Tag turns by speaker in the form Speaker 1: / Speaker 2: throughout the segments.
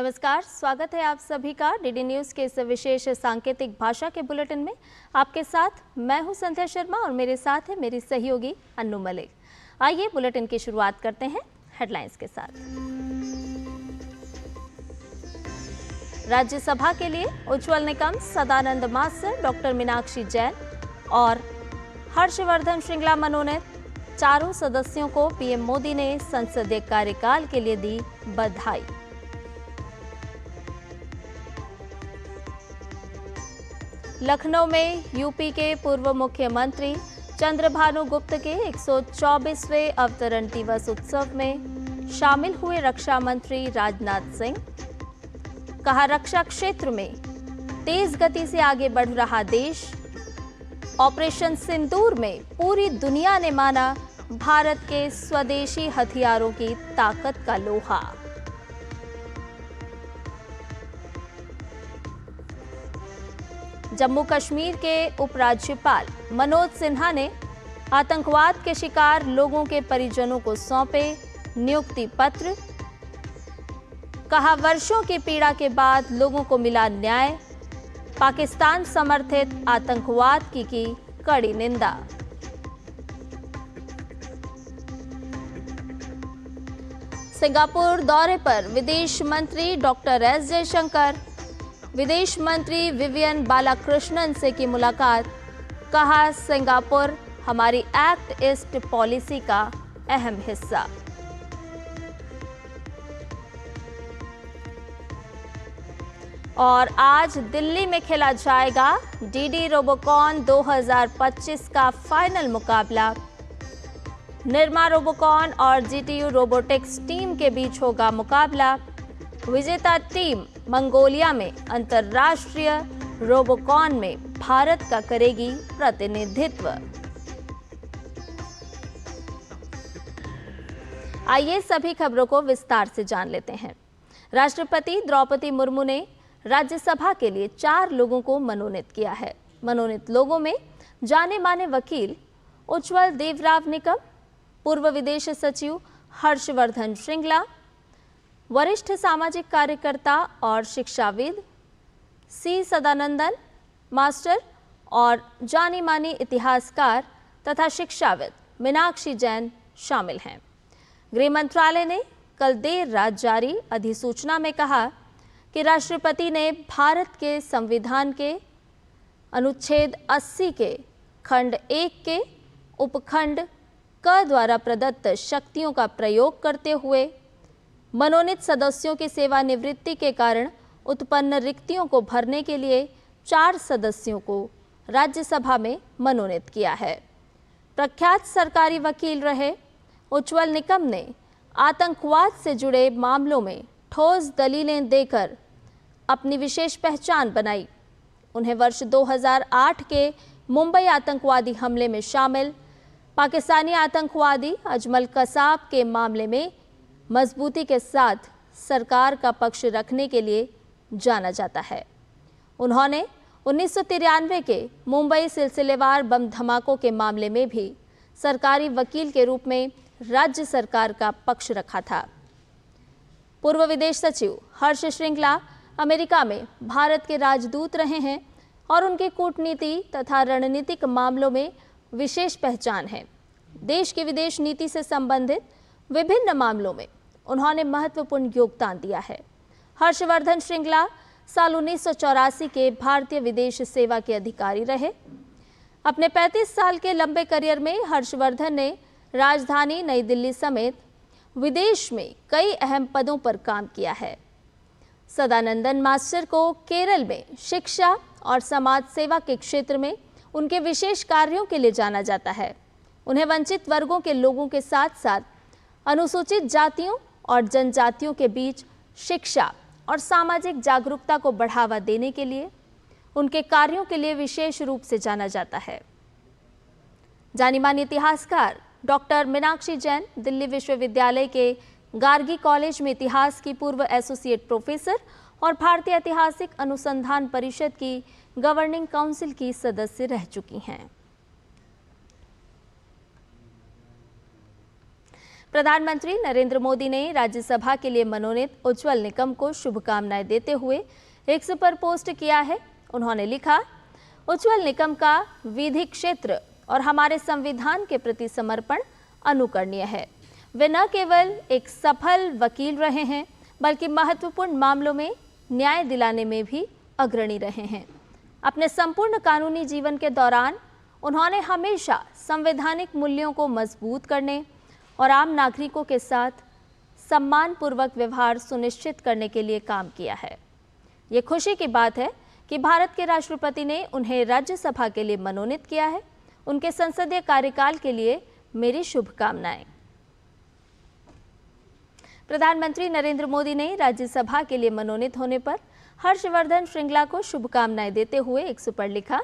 Speaker 1: नमस्कार, स्वागत है आप सभी का डीडी न्यूज़ के इस विशेष सांकेतिक भाषा के बुलेटिन में। आपके साथ मैं हूं संध्या शर्मा और मेरे साथ है मेरी सहयोगी अन्नू मलिक। आइए बुलेटिन की शुरुआत करते हैं हेडलाइंस के साथ। राज्यसभा के लिए उज्ज्वल निकम, सदानंद मास्टर, डॉक्टर मीनाक्षी जैन और हर्षवर्धन श्रृंगला मनोनीत। चारों सदस्यों को पीएम मोदी ने संसदीय कार्यकाल के लिए दी बधाई। लखनऊ में यूपी के पूर्व मुख्यमंत्री चंद्रभानु गुप्त के 124वें अवतरण दिवस उत्सव में शामिल हुए रक्षा मंत्री राजनाथ सिंह। कहा, रक्षा क्षेत्र में तेज गति से आगे बढ़ रहा देश। ऑपरेशन सिंदूर में पूरी दुनिया ने माना भारत के स्वदेशी हथियारों की ताकत का लोहा। जम्मू कश्मीर के उपराज्यपाल मनोज सिन्हा ने आतंकवाद के शिकार लोगों के परिजनों को सौंपे नियुक्ति पत्र। कहा, वर्षों की पीड़ा के बाद लोगों को मिला न्याय। पाकिस्तान समर्थित आतंकवाद की कड़ी निंदा। सिंगापुर दौरे पर विदेश मंत्री डॉक्टर एस जयशंकर, विदेश मंत्री विवियन बालाकृष्णन से की मुलाकात। कहा, सिंगापुर हमारी एक्ट ईस्ट पॉलिसी का अहम हिस्सा। और आज दिल्ली में खेला जाएगा डीडी रोबोकॉन 2025 का फाइनल मुकाबला। निर्मा रोबोकॉन और जीटीयू रोबोटिक्स टीम के बीच होगा मुकाबला। विजेता टीम मंगोलिया में अंतर्राष्ट्रीय रोबोकॉन में भारत का करेगी प्रतिनिधित्व। आइए सभी खबरों को विस्तार से जान लेते हैं। राष्ट्रपति द्रौपदी मुर्मू ने राज्यसभा के लिए 4 लोगों को मनोनीत किया है। मनोनीत लोगों में जाने माने वकील उज्ज्वल देवराव निकम, पूर्व विदेश सचिव हर्षवर्धन श्रृंगला, वरिष्ठ सामाजिक कार्यकर्ता और शिक्षाविद सी सदानंदन मास्टर और जानी मानी इतिहासकार तथा शिक्षाविद मीनाक्षी जैन शामिल हैं। गृह मंत्रालय ने कल देर रात जारी अधिसूचना में कहा कि राष्ट्रपति ने भारत के संविधान के अनुच्छेद 80 के खंड 1 के उपखंड क द्वारा प्रदत्त शक्तियों का प्रयोग करते हुए मनोनीत सदस्यों की सेवानिवृत्ति के कारण उत्पन्न रिक्तियों को भरने के लिए 4 सदस्यों को राज्यसभा में मनोनीत किया है। प्रख्यात सरकारी वकील रहे उज्ज्वल निकम ने आतंकवाद से जुड़े मामलों में ठोस दलीलें देकर अपनी विशेष पहचान बनाई। उन्हें वर्ष 2008 के मुंबई आतंकवादी हमले में शामिल पाकिस्तानी आतंकवादी अजमल कसाब के मामले में मजबूती के साथ सरकार का पक्ष रखने के लिए जाना जाता है। उन्होंने 1993 के मुंबई सिलसिलेवार बम धमाकों के मामले में भी सरकारी वकील के रूप में राज्य सरकार का पक्ष रखा था। पूर्व विदेश सचिव हर्ष श्रृंगला अमेरिका में भारत के राजदूत रहे हैं और उनकी कूटनीति तथा रणनीतिक मामलों में विशेष पहचान है। देश की विदेश नीति से संबंधित विभिन्न मामलों में उन्होंने महत्वपूर्ण योगदान दिया है। हर्षवर्धन श्रृंगला साल 1984 के भारतीय विदेश सेवा के अधिकारी रहे। अपने 35 साल के लंबे करियर में हर्षवर्धन ने राजधानी नई दिल्ली समेत विदेश में कई अहम पदों पर काम किया है। सदानंदन मास्टर को केरल में शिक्षा और समाज सेवा के क्षेत्र में उनके विशेष कार्यों के लिए जाना जाता है। उन्हें वंचित वर्गों के लोगों के साथ साथ अनुसूचित जातियों और जनजातियों के बीच शिक्षा और सामाजिक जागरूकता को बढ़ावा देने के लिए उनके कार्यों के लिए विशेष रूप से जाना जाता है। जानी मानी इतिहासकार डॉक्टर मीनाक्षी जैन दिल्ली विश्वविद्यालय के गार्गी कॉलेज में इतिहास की पूर्व एसोसिएट प्रोफेसर और भारतीय ऐतिहासिक अनुसंधान परिषद की गवर्निंग काउंसिल की सदस्य रह चुकी हैं। प्रधानमंत्री नरेंद्र मोदी ने राज्यसभा के लिए मनोनीत उज्ज्वल निकम को शुभकामनाएं देते हुए एक्स पर पोस्ट किया है। उन्होंने लिखा, उज्ज्वल निकम का विधि क्षेत्र और हमारे संविधान के प्रति समर्पण अनुकरणीय है। वे न केवल एक सफल वकील रहे हैं, बल्कि महत्वपूर्ण मामलों में न्याय दिलाने में भी अग्रणी रहे हैं। अपने संपूर्ण कानूनी जीवन के दौरान उन्होंने हमेशा संवैधानिक मूल्यों को मजबूत करने और आम नागरिकों के साथ सम्मानपूर्वक व्यवहार सुनिश्चित करने के लिए काम किया है। ये खुशी की बात है कि भारत के राष्ट्रपति ने उन्हें राज्यसभा के लिए मनोनीत किया है। उनके संसदीय कार्यकाल के लिए मेरी शुभकामनाएं। प्रधानमंत्री नरेंद्र मोदी ने राज्यसभा के लिए मनोनीत होने पर हर्षवर्धन श्रृंगला को शुभकामनाएं देते हुए एक्स पर लिखा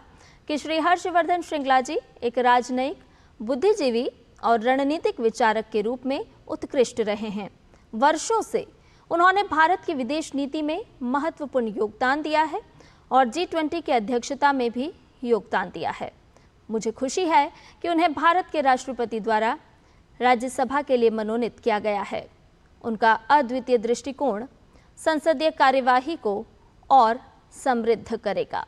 Speaker 1: कि श्री हर्षवर्धन श्रृंगला जी एक राजनयिक, बुद्धिजीवी और रणनीतिक विचारक के रूप में उत्कृष्ट रहे हैं। वर्षों से उन्होंने भारत की विदेश नीति में महत्वपूर्ण योगदान दिया है और G20 की अध्यक्षता में भी योगदान दिया है। मुझे खुशी है कि उन्हें भारत के राष्ट्रपति द्वारा राज्यसभा के लिए मनोनीत किया गया है। उनका अद्वितीय दृष्टिकोण संसदीय कार्यवाही को और समृद्ध करेगा।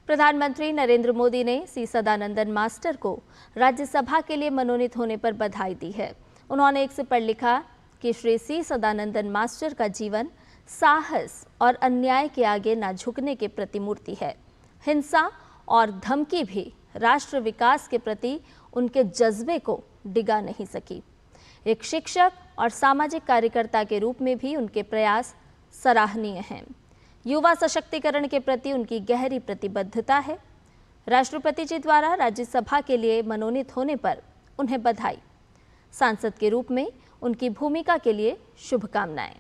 Speaker 1: प्रधानमंत्री नरेंद्र मोदी ने सी सदानंदन मास्टर को राज्यसभा के लिए मनोनीत होने पर बधाई दी है। उन्होंने एक्स पर लिखा कि श्री सी सदानंदन मास्टर का जीवन साहस और अन्याय के आगे न झुकने की प्रतिमूर्ति है। हिंसा और धमकी भी राष्ट्र विकास के प्रति उनके जज्बे को डिगा नहीं सकी। एक शिक्षक और सामाजिक कार्यकर्ता के रूप में भी उनके प्रयास सराहनीय हैं। युवा सशक्तिकरण के प्रति उनकी गहरी प्रतिबद्धता है। राष्ट्रपति जी द्वारा राज्यसभा के लिए मनोनीत होने पर उन्हें बधाई। सांसद के रूप में उनकी भूमिका के लिए शुभकामनाएं।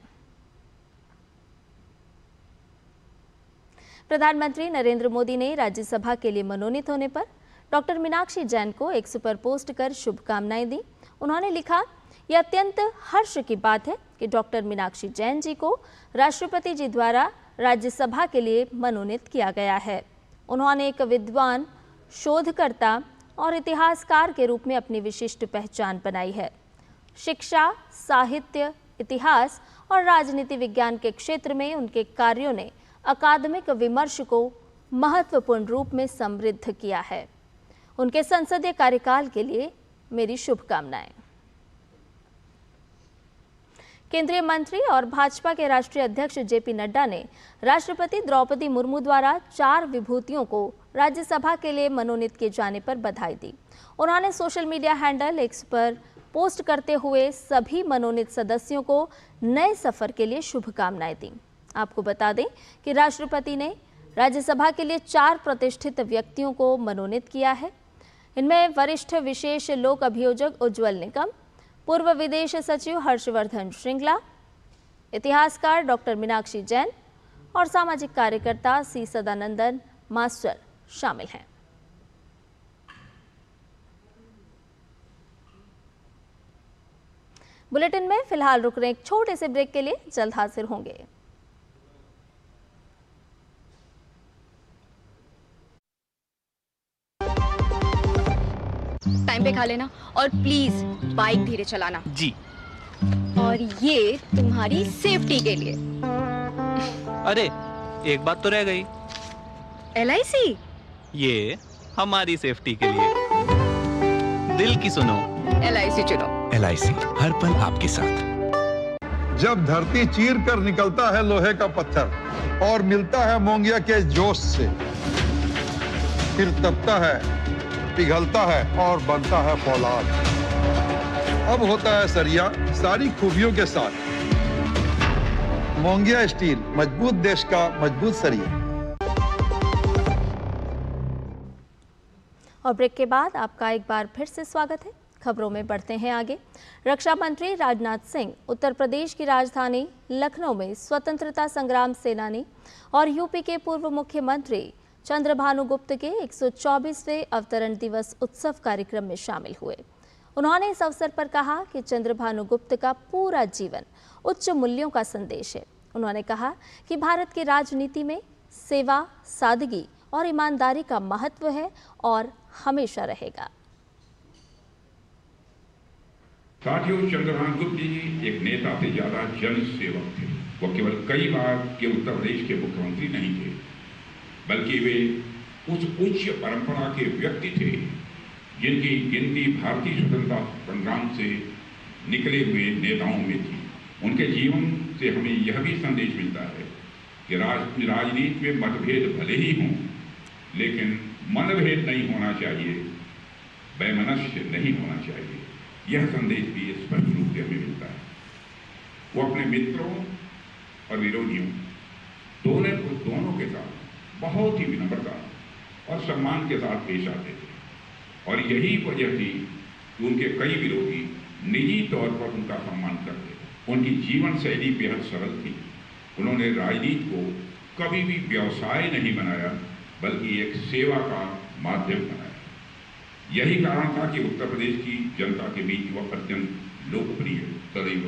Speaker 1: प्रधानमंत्री नरेंद्र मोदी ने राज्यसभा के लिए मनोनीत होने पर डॉक्टर मीनाक्षी जैन को एक्स पर पोस्ट कर शुभकामनाएं दी। उन्होंने लिखा, यह अत्यंत हर्ष की बात है कि डॉक्टर मीनाक्षी जैन जी को राष्ट्रपति जी द्वारा राज्यसभा के लिए मनोनीत किया गया है। उन्होंने एक विद्वान, शोधकर्ता और इतिहासकार के रूप में अपनी विशिष्ट पहचान बनाई है। शिक्षा, साहित्य, इतिहास और राजनीति विज्ञान के क्षेत्र में उनके कार्यों ने अकादमिक विमर्श को महत्वपूर्ण रूप में समृद्ध किया है। उनके संसदीय कार्यकाल के लिए मेरी शुभकामनाएं। केंद्रीय मंत्री और भाजपा के राष्ट्रीय अध्यक्ष जेपी नड्डा ने राष्ट्रपति द्रौपदी मुर्मू द्वारा 4 विभूतियों को राज्यसभा के लिए मनोनीत किए जाने पर बधाई दी। उन्होंने सोशल मीडिया हैंडल एक्स पर पोस्ट करते हुए सभी मनोनीत सदस्यों को नए सफर के लिए शुभकामनाएं दी। आपको बता दें कि राष्ट्रपति ने राज्यसभा के लिए 4 प्रतिष्ठित व्यक्तियों को मनोनीत किया है। इनमें वरिष्ठ विशेष लोक अभियोजक उज्ज्वल निकम, पूर्व विदेश सचिव हर्षवर्धन श्रृंगला, इतिहासकार डॉक्टर मीनाक्षी जैन और सामाजिक कार्यकर्ता सी सदानंदन मास्टर शामिल हैं। बुलेटिन में फिलहाल रुक रहे एक छोटे से ब्रेक के लिए, जल्द हाजिर होंगे।
Speaker 2: टाइम पे खा लेना और प्लीज बाइक धीरे चलाना
Speaker 3: जी।
Speaker 2: और ये तुम्हारी सेफ्टी के लिए।
Speaker 3: अरे एक बात तो रह गई।
Speaker 2: LIC?
Speaker 3: ये हमारी सेफ्टी के लिए। दिल की सुनो,
Speaker 2: LIC चुनो।
Speaker 4: LIC हर पल आपके साथ।
Speaker 5: जब धरती चीर कर निकलता है लोहे का पत्थर और मिलता है मोंगिया के जोश से, फिर तपता है, पिघलता है और बनता है फौलाद। अब होता है सरिया सारी खूबियों के साथ। मोंगिया स्टील, मजबूत देश का मजबूत सरिया।
Speaker 1: और ब्रेक के बाद आपका एक बार फिर से स्वागत है। खबरों में बढ़ते हैं आगे। रक्षा मंत्री राजनाथ सिंह उत्तर प्रदेश की राजधानी लखनऊ में स्वतंत्रता संग्राम सेनानी और यूपी के पूर्व मुख्यमंत्री चंद्रभानु गुप्त के 124वें अवतरण दिवस उत्सव कार्यक्रम में शामिल हुए। उन्होंने इस अवसर पर कहा कि चंद्रभानु गुप्त का पूरा जीवन उच्च मूल्यों का संदेश है। उन्होंने कहा कि भारत की राजनीति में सेवा, सादगी और ईमानदारी का महत्व है और हमेशा रहेगा।
Speaker 6: साथियों, चंद्रभान गुप्त जी एक नेता से ज्यादा जन सेवक थे। वो केवल कई बार के उत्तर प्रदेश के मुख्यमंत्री नहीं थे, बल्कि वे उस उच्च परंपरा के व्यक्ति थे जिनकी गिनती भारतीय स्वतंत्रता संग्राम से निकले हुए नेताओं में थी। उनके जीवन से हमें यह भी संदेश मिलता है कि राजनीति में मतभेद भले ही हों, लेकिन मनभेद नहीं होना चाहिए, वैमनस्य नहीं होना चाहिए। यह संदेश भी स्पष्ट रूप से हमें मिलता है। वो अपने मित्रों और विरोधियों दोनों के साथ बहुत ही विनम्रता और सम्मान के साथ पेश आते थे, और यही वजह थी कि उनके कई विरोधी निजी तौर पर उनका सम्मान करते थे। उनकी जीवन शैली बेहद सरल थी। उन्होंने राजनीति को कभी भी व्यवसाय नहीं बनाया, बल्कि एक सेवा का माध्यम बनाया। यही कारण था कि उत्तर प्रदेश की जनता के बीच वह अत्यंत लोकप्रिय सदैव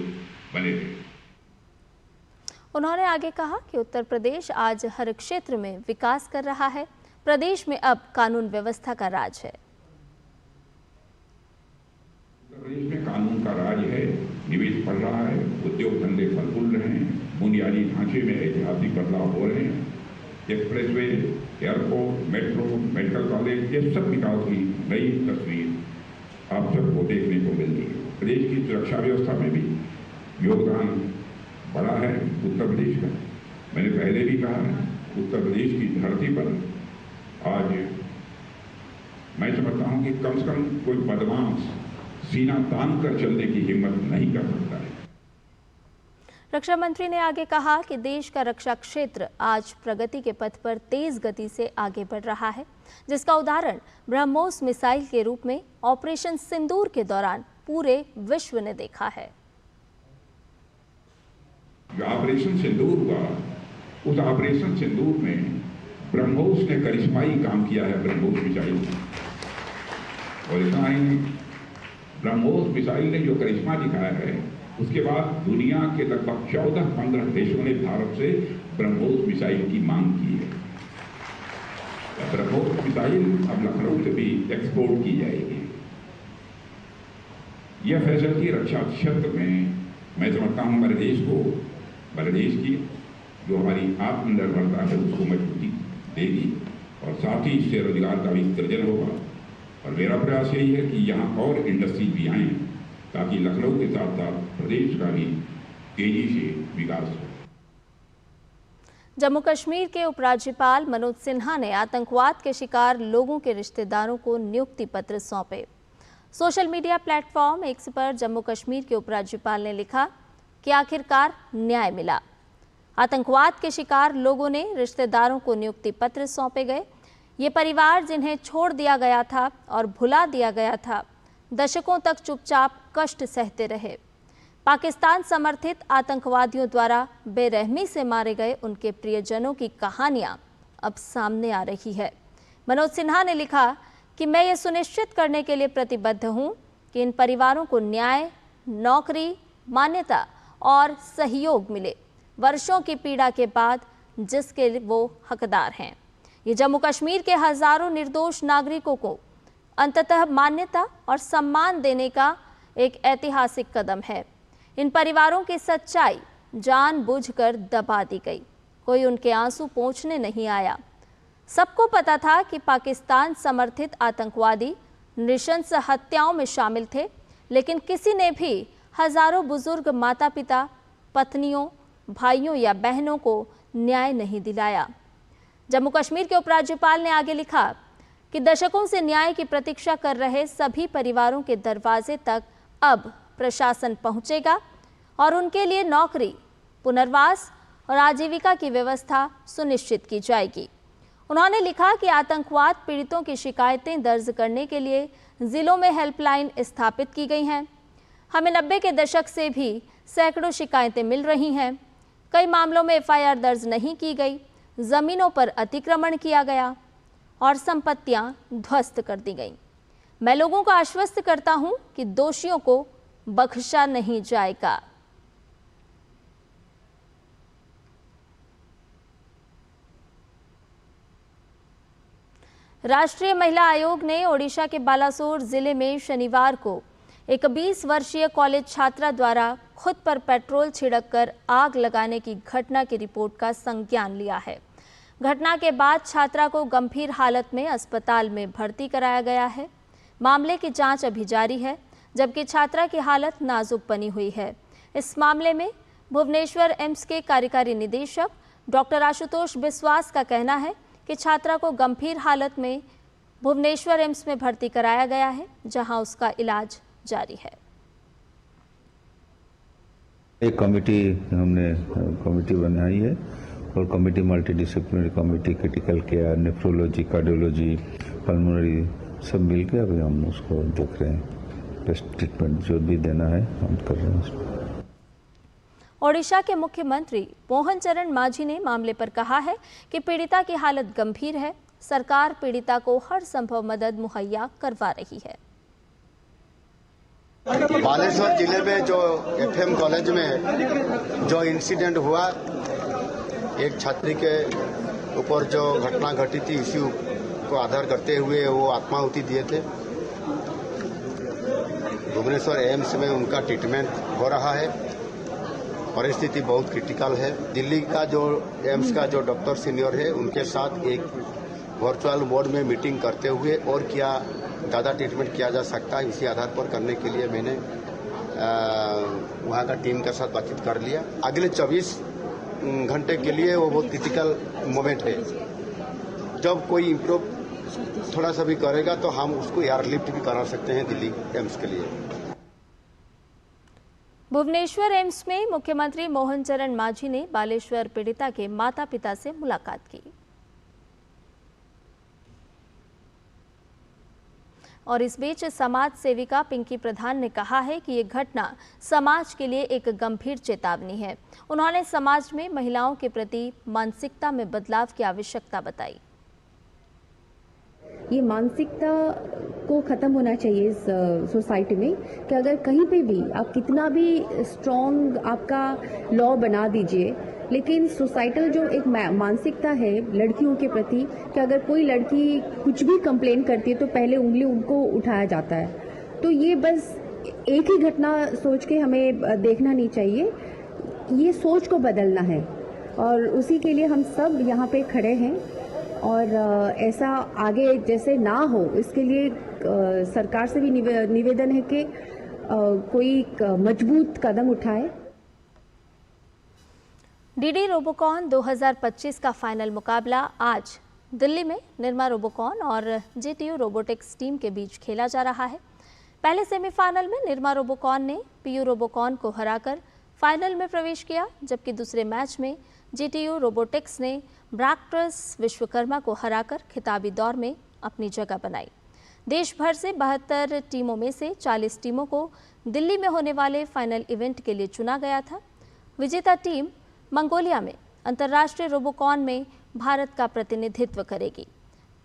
Speaker 6: बने रहे।
Speaker 1: उन्होंने आगे कहा कि उत्तर प्रदेश आज हर क्षेत्र में विकास कर रहा है। प्रदेश में अब कानून व्यवस्था का राज है।
Speaker 6: उत्तर प्रदेश में कानून का राज है, निवेश बढ़ रहा है, उद्योग धंधे फल फूल रहे हैं, बुनियादी ढांचे में ऐतिहासिक बदलाव हो रहे हैं। Expressway, airport, metro, medical college, ये सब विकास की नई तस्वीर आप सबको देखने को मिल रही है। प्रदेश की सुरक्षा व्यवस्था में भी योगदान बड़ा है उत्तर प्रदेश का। मैंने पहले भी कहा है, उत्तर प्रदेश की धरती पर आज मैं समझता हूं कि कम से कम कोई बदमाश सीना तान कर चलने की हिम्मत नहीं कर सकता है।
Speaker 1: रक्षा मंत्री ने आगे कहा कि देश का रक्षा क्षेत्र आज प्रगति के पथ पर तेज गति से आगे बढ़ रहा है, जिसका उदाहरण ब्रह्मोस मिसाइल के रूप में ऑपरेशन सिंदूर के दौरान पूरे विश्व ने देखा है।
Speaker 6: जो ऑपरेशन सिंदूर हुआ, उस ऑपरेशन सिंदूर में ब्रह्मोस ने करिश्माई काम किया है। ब्रह्मोस मिसाइल, और इतना ही नहीं, ब्रह्मोस मिसाइल ने जो करिश्मा दिखाया है, उसके बाद दुनिया के लगभग 14-15 देशों ने भारत से ब्रह्मोस मिसाइल की मांग की है। ब्रह्मोस मिसाइल अब लखनऊ से भी एक्सपोर्ट की जाएगी। यह फैसिलिटी रक्षा क्षेत्र में मैं समझता हूं हमारे देश की जो हमारी आत्मनिर्भरता है उसको मजबूती देगी, और साथ ही इससे रोजगार का भी सृजन होगा। और मेरा प्रयास यही है कि यहाँ और इंडस्ट्री भी आए, ताकि लखनऊ के साथ साथ प्रदेश का भी तेजी से विकास हो।
Speaker 1: जम्मू कश्मीर के उपराज्यपाल मनोज सिन्हा ने आतंकवाद के शिकार लोगों के रिश्तेदारों को नियुक्ति पत्र सौंपे। सोशल मीडिया प्लेटफॉर्म एक्स पर जम्मू कश्मीर के उपराज्यपाल ने लिखा कि आखिरकार न्याय मिला। आतंकवाद के शिकार लोगों ने रिश्तेदारों को नियुक्ति पत्र सौंपे गए। ये परिवार जिन्हें छोड़ दिया गया था और भुला दिया गया था, दशकों तक चुपचाप कष्ट सहते रहे। पाकिस्तान समर्थित आतंकवादियों द्वारा बेरहमी से मारे गए उनके प्रियजनों की कहानियां अब सामने आ रही है। मनोज सिन्हा ने लिखा कि मैं ये सुनिश्चित करने के लिए प्रतिबद्ध हूं कि इन परिवारों को न्याय, नौकरी, मान्यता और सहयोग मिले, वर्षों की पीड़ा के बाद जिसके वो हकदार हैं। ये जम्मू कश्मीर के हजारों निर्दोष नागरिकों को अंततः मान्यता और सम्मान देने का एक ऐतिहासिक कदम है। इन परिवारों की सच्चाई जानबूझकर दबा दी गई, कोई उनके आंसू पोंछने नहीं आया। सबको पता था कि पाकिस्तान समर्थित आतंकवादी नृशंस हत्याओं में शामिल थे, लेकिन किसी ने भी हजारों बुजुर्ग माता पिता, पत्नियों, भाइयों या बहनों को न्याय नहीं दिलाया। जम्मू कश्मीर के उपराज्यपाल ने आगे लिखा कि दशकों से न्याय की प्रतीक्षा कर रहे सभी परिवारों के दरवाजे तक अब प्रशासन पहुंचेगा और उनके लिए नौकरी, पुनर्वास और आजीविका की व्यवस्था सुनिश्चित की जाएगी। उन्होंने लिखा कि आतंकवाद पीड़ितों की शिकायतें दर्ज करने के लिए जिलों में हेल्पलाइन स्थापित की गई हैं। हमें 90 के दशक से भी सैकड़ों शिकायतें मिल रही हैं। कई मामलों में FIR दर्ज नहीं की गई, जमीनों पर अतिक्रमण किया गया और संपत्तियां ध्वस्त कर दी गईं। मैं लोगों को आश्वस्त करता हूं कि दोषियों को बख्शा नहीं जाएगा। राष्ट्रीय महिला आयोग ने ओडिशा के बालासोर जिले में शनिवार को एक 20 वर्षीय कॉलेज छात्रा द्वारा खुद पर पेट्रोल छिड़ककर आग लगाने की घटना की रिपोर्ट का संज्ञान लिया है। घटना के बाद छात्रा को गंभीर हालत में अस्पताल में भर्ती कराया गया है। मामले की जांच अभी जारी है, जबकि छात्रा की हालत नाजुक बनी हुई है। इस मामले में भुवनेश्वर एम्स के कार्यकारी निदेशक डॉक्टर आशुतोष बिस्वास का कहना है कि छात्रा को गंभीर हालत में भुवनेश्वर एम्स में भर्ती कराया गया है, जहां उसका इलाज जारी है।
Speaker 7: एक हमने कमेटी बनाई है और committee multidisciplinary committee, critical care, nephrology, cardiology, pulmonary सब मिलकर अभी हम उसको देख रहे हैं। बेस्ट ट्रीटमेंट जो भी देना है हम कर रहे हैं।
Speaker 1: ओडिशा के मुख्यमंत्री मोहन चरण मांझी ने मामले पर कहा है कि पीड़िता की हालत गंभीर है। सरकार पीड़िता को हर संभव मदद मुहैया करवा रही है।
Speaker 8: बालेश्वर जिले में जो एफएम कॉलेज में जो इंसिडेंट हुआ, एक छात्री के ऊपर जो घटना घटी थी, इसी को आधार करते हुए वो आत्माहुति दिए थे। भुवनेश्वर एम्स में उनका ट्रीटमेंट हो रहा है। परिस्थिति बहुत क्रिटिकल है। दिल्ली का जो एम्स का जो डॉक्टर सीनियर है, उनके साथ एक वर्चुअल मोड में मीटिंग करते हुए और क्या ज़्यादा ट्रीटमेंट किया जा सकता है, इसी आधार पर करने के लिए मैंने वहाँ का टीम के साथ बातचीत कर लिया। अगले 24 घंटे के लिए वो बहुत क्रिटिकल मोमेंट है। जब कोई इम्प्रूव थोड़ा सा भी करेगा तो हम उसको एयरलिफ्ट भी करा सकते हैं दिल्ली एम्स के लिए।
Speaker 1: भुवनेश्वर एम्स में मुख्यमंत्री मोहन चरण मांझी ने बालेश्वर पीड़िता के माता पिता से मुलाकात की और इस बीच समाज सेविका पिंकी प्रधान ने कहा है कि ये घटना समाज के लिए एक गंभीर चेतावनी है। उन्होंने समाज में महिलाओं के प्रति मानसिकता में बदलाव की आवश्यकता बताई।
Speaker 9: ये मानसिकता को ख़त्म होना चाहिए इस सोसाइटी में कि अगर कहीं पे भी आप कितना भी स्ट्रॉन्ग आपका लॉ बना दीजिए, लेकिन सोसाइटल जो एक मानसिकता है लड़कियों के प्रति कि अगर कोई लड़की कुछ भी कंप्लेन करती है तो पहले उंगली उनको उठाया जाता है। तो ये बस एक ही घटना सोच के हमें देखना नहीं चाहिए, ये सोच को बदलना है और उसी के लिए हम सब यहाँ पे खड़े हैं और ऐसा आगे जैसे ना हो इसके लिए सरकार से भी निवेदन है कि कोई मजबूत कदम उठाए।
Speaker 1: डीडी रोबोकॉन 2025 का फाइनल मुकाबला आज दिल्ली में निरमा रोबोकॉन और जीटीयू रोबोटिक्स टीम के बीच खेला जा रहा है। पहले सेमीफाइनल में निरमा रोबोकॉन ने पीयू रोबोकॉन को हराकर फाइनल में प्रवेश किया, जबकि दूसरे मैच में जीटीयू रोबोटिक्स ने ब्रैक्ट्रस विश्वकर्मा को हराकर खिताबी दौर में अपनी जगह बनाई। देश भर से 72 टीमों में से 40 टीमों को दिल्ली में होने वाले फाइनल इवेंट के लिए चुना गया था। विजेता टीम मंगोलिया में अंतर्राष्ट्रीय रोबोकॉन में भारत का प्रतिनिधित्व करेगी।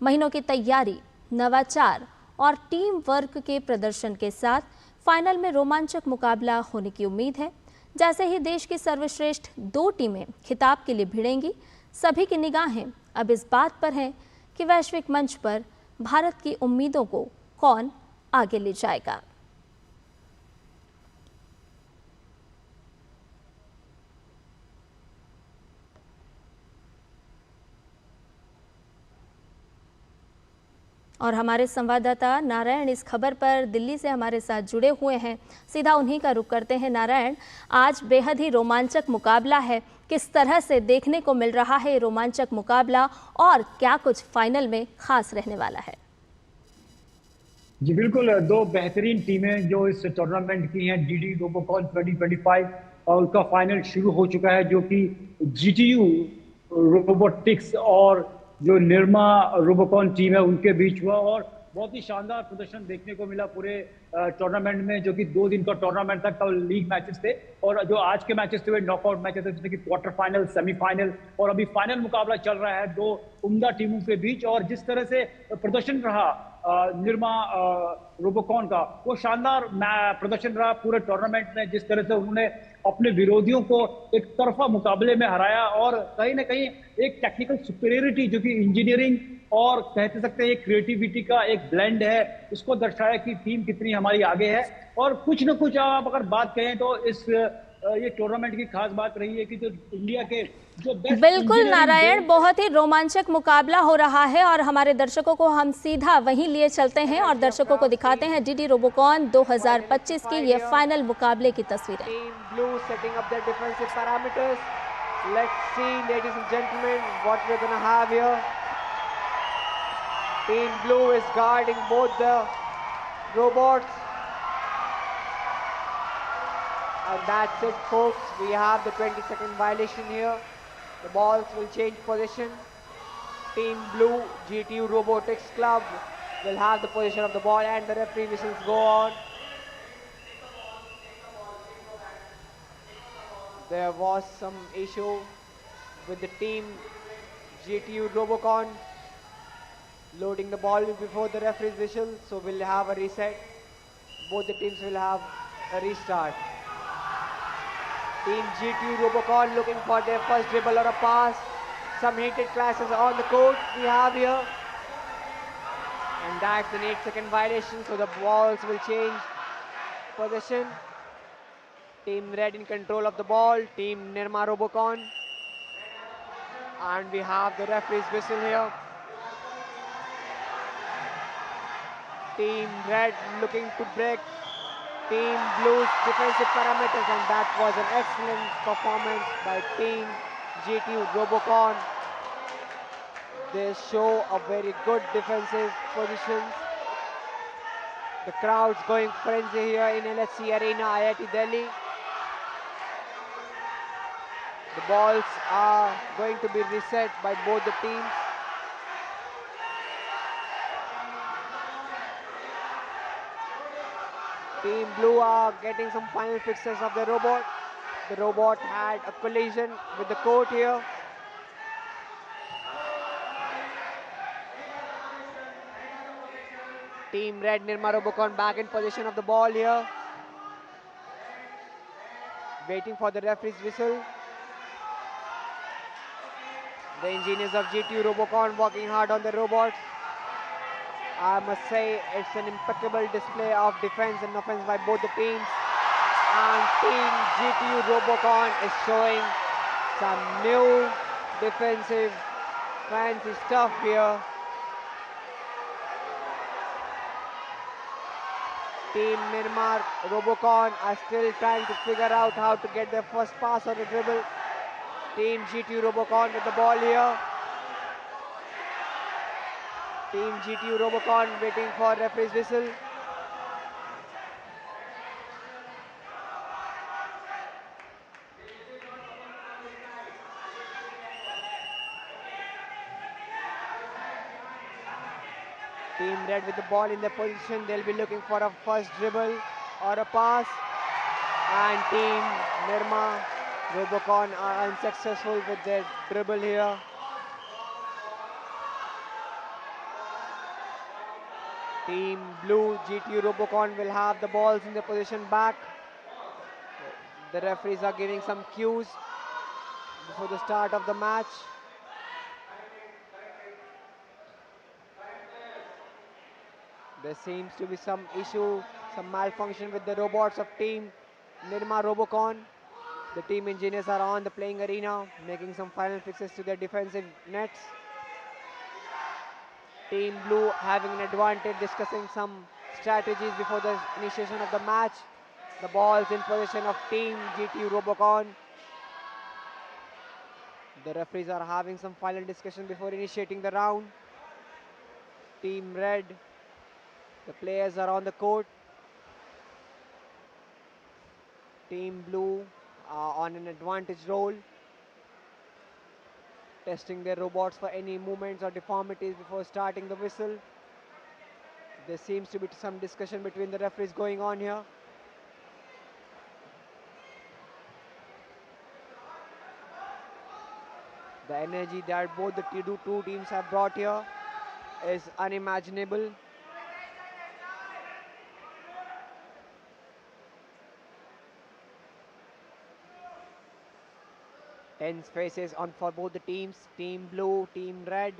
Speaker 1: महीनों की तैयारी, नवाचार और टीम वर्क के प्रदर्शन के साथ फाइनल में रोमांचक मुकाबला होने की उम्मीद है। जैसे ही देश की सर्वश्रेष्ठ 2 टीमें खिताब के लिए भिड़ेंगी, सभी की निगाहें अब इस बात पर हैं कि वैश्विक मंच पर भारत की उम्मीदों को कौन आगे ले जाएगा। और हमारे संवाददाता नारायण इस खबर पर दिल्ली से हमारे साथ जुड़े हुए हैं। सीधा उन्हीं का रुख करते हैं। नारायण, आज बेहद ही रोमांचक मुकाबला है, किस तरह से देखने को मिल रहा है रोमांचक मुकाबला और क्या कुछ फाइनल में खास रहने वाला है?
Speaker 10: जी बिल्कुल, 2 बेहतरीन टीमें जो इस टूर्नामेंट की हैं, डीडी रोबोकॉन 2025 और उसका फाइनल शुरू हो चुका है, जो कि जीटीयू रोबोटिक्स और जो निरमा रोबोकॉन टीम है उनके बीच हुआ और बहुत ही शानदार प्रदर्शन देखने को मिला पूरे टूर्नामेंट में, जो कि 2 दिन का टूर्नामेंट था। कल लीग मैचेस थे और जो आज के मैचेस थे वे नॉकआउट मैचेस थे, जैसे कि क्वार्टर फाइनल, सेमीफाइनल और अभी फाइनल मुकाबला चल रहा है 2 उम्दा टीमों के बीच। और जिस तरह से प्रदर्शन रहा निरमा रोबोकॉन का, वो शानदार प्रदर्शन रहा पूरे टूर्नामेंट में। जिस तरह से उन्होंने अपने विरोधियों को एक तरफा मुकाबले में हराया और कहीं ना कहीं एक टेक्निकल सुपीरियरिटी जो कि इंजीनियरिंग और कहते सकते हैं क्रिएटिविटी का एक ब्लेंड है, उसको दर्शाया कि टीम कितनी हमारी आगे है। और कुछ न कुछ आप अगर बात करें तो इस ये टूर्नामेंट की खास बात रही है कि जो इंडिया के जो बेस्ट
Speaker 1: बिल्कुल
Speaker 10: इंजीनियरिंग
Speaker 1: नारायण, बहुत ही रोमांचक मुकाबला हो रहा है और हमारे दर्शकों को हम सीधा वहीं लिए चलते हैं और दर्शकों को दिखाते हैं डीडी रोबोकॉन 2025 की ये फाइनल मुकाबले की तस्वीरें।
Speaker 11: Team Blue setting up their defensive parameters. Let's see, ladies and gentlemen, what we're gonna have here. Team Blue is guarding both the robots. And that's it, folks. We have the 20-second violation here. The balls will change position. Team Blue, GTU Robotics Club, will have the position of the ball and the referee whistles go on. There was some issue with the team GTU Robocon loading the ball before the referee's whistle, so we'll have a reset. Both the teams will have a restart. Team GTU Robocon looking for their first dribble or a pass. Some heated clashes on the court we have here. And that's an 8-second violation, so the balls will change position. Team Red in control of the ball, Team Nirma Robocon. And we have the referee's whistle here. Team Red looking to break Team Blue's defensive parameters, and that was an excellent performance by Team GTU Robocon. They show a very good defensive positions. The crowd's going frenzy here in LHC Arena, IIT Delhi. The balls are going to be reset by both the teams. Team Blue are getting some final fixes of the robot. The robot had a collision with the court here. Team Red, Nirma Robocon back in possession of the ball here. Waiting for the referee's whistle. The engineers of GTU Robocon working hard on the robots. I must say it's an impeccable display of defense and offense by both the teams. And Team GTU Robocon is showing some new defensive fancy stuff here. Team Myanmar Robocon are still trying to figure out how to get their first pass or a dribble. Team GTU Robocon with the ball here. Team GTU Robocon waiting for referee's whistle. Team Red with the ball in their position. They'll be looking for a first dribble or a pass. And Team Nirma Robocon are unsuccessful with their dribble here. Team Blue, GTU Robocon will have the balls in their position back. The referees are giving some cues before the start of the match. There seems to be some issue, some malfunction with the robots of Team Nirma Robocon. The team engineers are on the playing arena, making some final fixes to their defensive nets. Team Blue having an advantage, discussing some strategies before the initiation of the match. The ball's in possession of Team GTU Robocon. The referees are having some final discussion before initiating the round. Team Red, the players are on the court. Team Blue are on an advantage role, testing their robots for any movements or deformities before starting the whistle. There seems to be some discussion between the referees going on here. The energy that both the two teams have brought here is unimaginable. Tense faces on for both the teams, Team Blue, Team Red.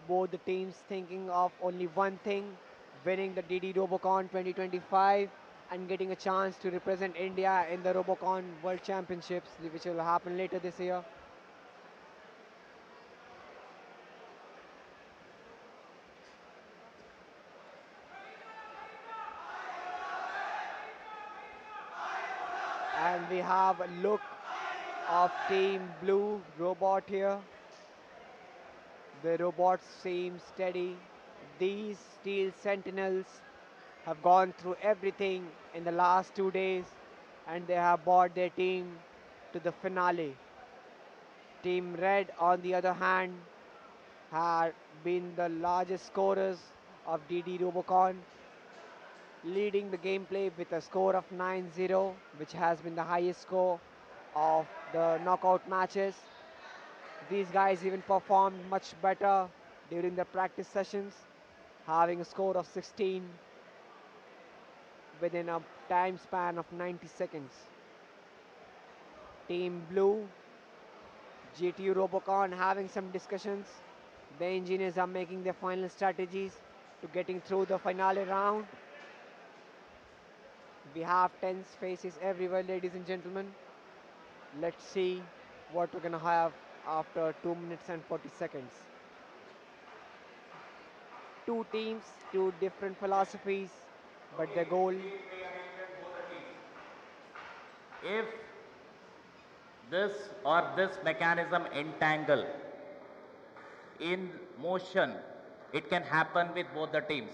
Speaker 11: both the teams thinking of only one thing, winning the DD Robocon 2025 and getting a chance to represent India in the Robocon World Championships, which will happen later this year. And we have a look of Team Blue robot here. The robots seem steady. These Steel Sentinels have gone through everything in the last 2 days and they have brought their team to the finale. Team Red, on the other hand, had been the largest scorers of DD Robocon, leading the gameplay with a score of 9-0, which has been the highest score of the knockout matches. These guys even performed much better during the practice sessions, having a score of 16 within a time span of 90 seconds. Team Blue, GTU Robocon having some discussions. The engineers are making their final strategies to getting through the finale round. We have tense faces everywhere, ladies and gentlemen. Let's see what we're gonna have after 2 minutes and 40 seconds. Two teams, two different philosophies, but the goal.
Speaker 12: If this mechanism entangle in motion, it can happen with both the teams.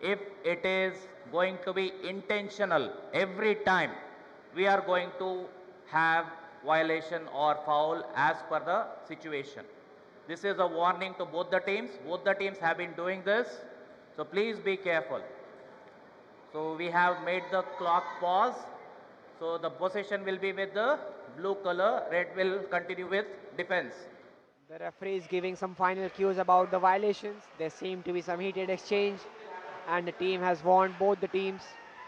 Speaker 12: If it is going to be intentional every time, we are going to have violation or foul as per the situation. This is a warning to both the teams. Both the teams have been doing this, so please be careful. So we have made the clock pause. So the possession will be with the blue color, red will continue with defense.
Speaker 11: The referee is giving some final cues about the violations. There seem to be some heated exchange and the team has warned both the teams.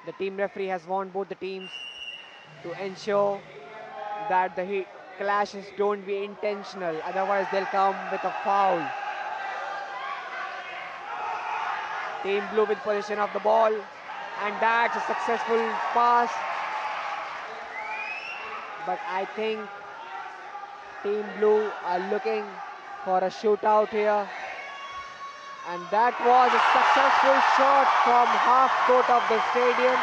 Speaker 11: The team referee has warned both the teams to ensure that the clashes don't be intentional, otherwise they'll come with a foul. Team Blue with possession of the ball, and that's a successful pass. But I think Team Blue are looking for a shootout here. And that was a successful shot from half court of the stadium,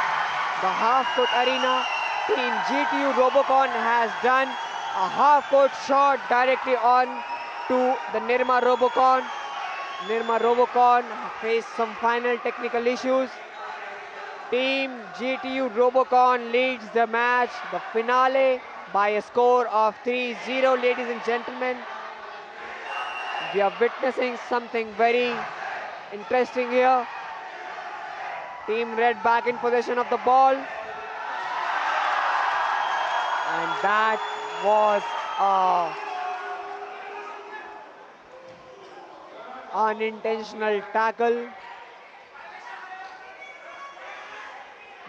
Speaker 11: the half court arena. Team GTU Robocon has done a half court shot directly on to the Nirma Robocon. Nirma Robocon faced some final technical issues. Team GTU Robocon leads the match, the finale, by a score of 3-0, ladies and gentlemen. We are witnessing something very interesting here. Team Red back in possession of the ball. And that was an unintentional tackle.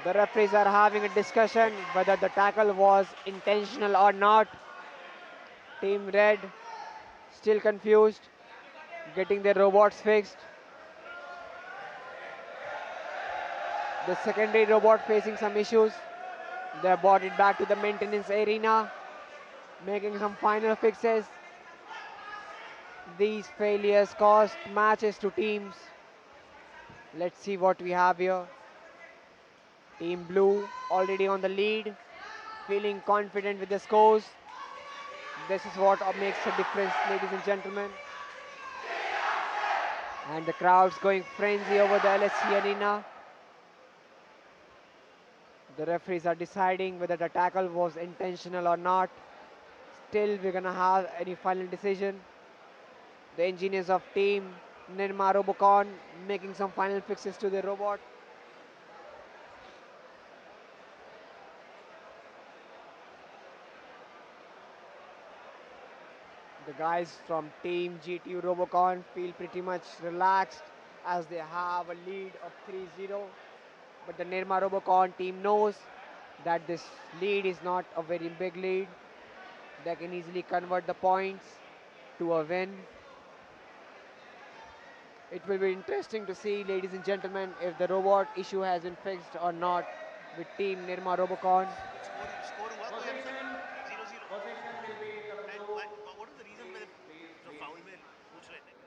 Speaker 11: The referees are having a discussion whether the tackle was intentional or not. Team Red still confused, getting their robots fixed. The secondary robot facing some issues. They brought it back to the maintenance arena, making some final fixes. These failures cost matches to teams. Let's see what we have here. Team Blue already on the lead, feeling confident with the scores. This is what makes a difference, ladies and gentlemen. And the crowd's going frenzy over the LSC arena. The referees are deciding whether the tackle was intentional or not. Still, we're gonna have any final decision. The engineers of Team Nirma Robocon making some final fixes to the robot. The guys from Team GTU Robocon feel pretty much relaxed as they have a lead of 3-0. But the Nirma Robocon team knows that this lead is not a very big lead. They can easily convert the points to a win. It will be interesting to see, ladies and gentlemen, if the robot issue has been fixed or not with Team Nirma Robocon.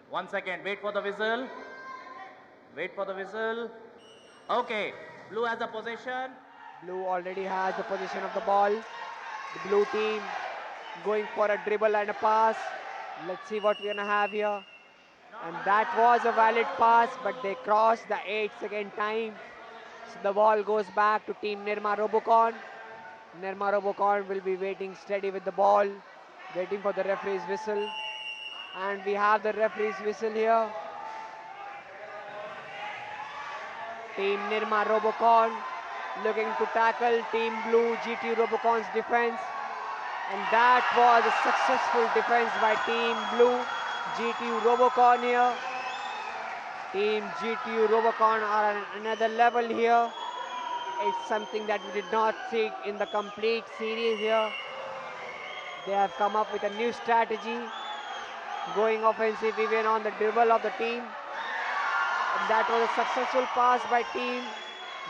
Speaker 12: One second, wait for the whistle. Wait for the whistle. Okay, blue has the possession.
Speaker 11: Blue already has the position of the ball. The blue team going for a dribble and a pass. Let's see what we're gonna have here. And that was a valid pass, but they crossed the 8-second time. So the ball goes back to Team Nirma Robocon. Nirma Robocon will be waiting steady with the ball, waiting for the referee's whistle. And we have the referee's whistle here. Team Nirma Robocon looking to tackle Team Blue GTU Robocon's defense. And that was a successful defense by Team Blue GTU Robocon here. Team GTU Robocon are on another level here. It's something that we did not see in the complete series here. They have come up with a new strategy, going offensive even on the dribble of the team. And that was a successful pass by Team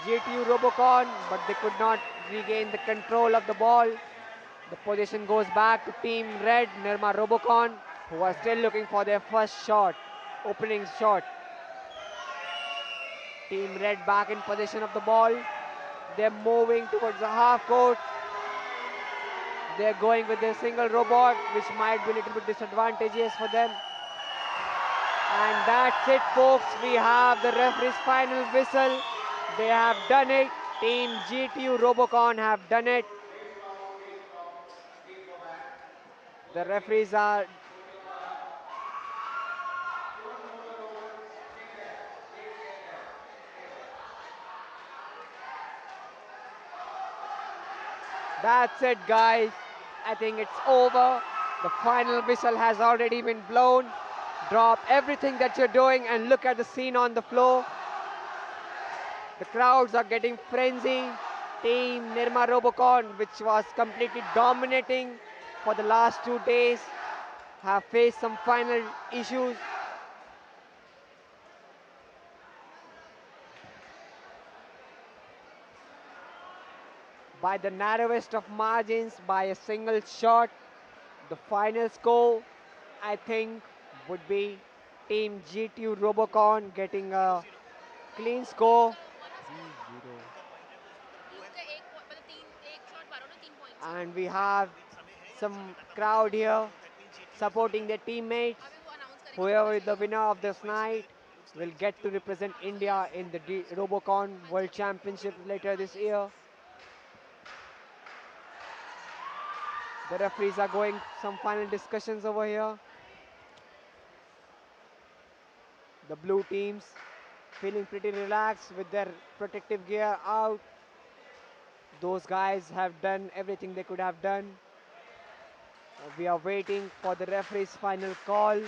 Speaker 11: GTU Robocon, but they could not regain the control of the ball. The possession goes back to Team Red, Nirma Robocon, who are still looking for their first shot, opening shot. Team Red back in possession of the ball. They're moving towards the half court. They're going with their single robot, which might be a little bit disadvantageous for them. And that's it, folks. We have the referee's final whistle. They have done it. Team GTU Robocon have done it. The referees are That's it, guys. I think it's over. The final whistle has already been blown. Drop everything that you're doing and look at the scene on the floor. The crowds are getting frenzy. Team Nirma Robocon, which was completely dominating for the last 2 days, have faced some final issues. By the narrowest of margins, by a single shot. The final score, I think, would be Team GTU Robocon getting a clean score. And we have some crowd here supporting their teammates. Whoever is the winner of this night will get to represent India in the Robocon World Championship later this year. The referees are going some final discussions over here. The blue teams feeling pretty relaxed with their protective gear out. Those guys have done everything they could have done. We are waiting for the referee's final call.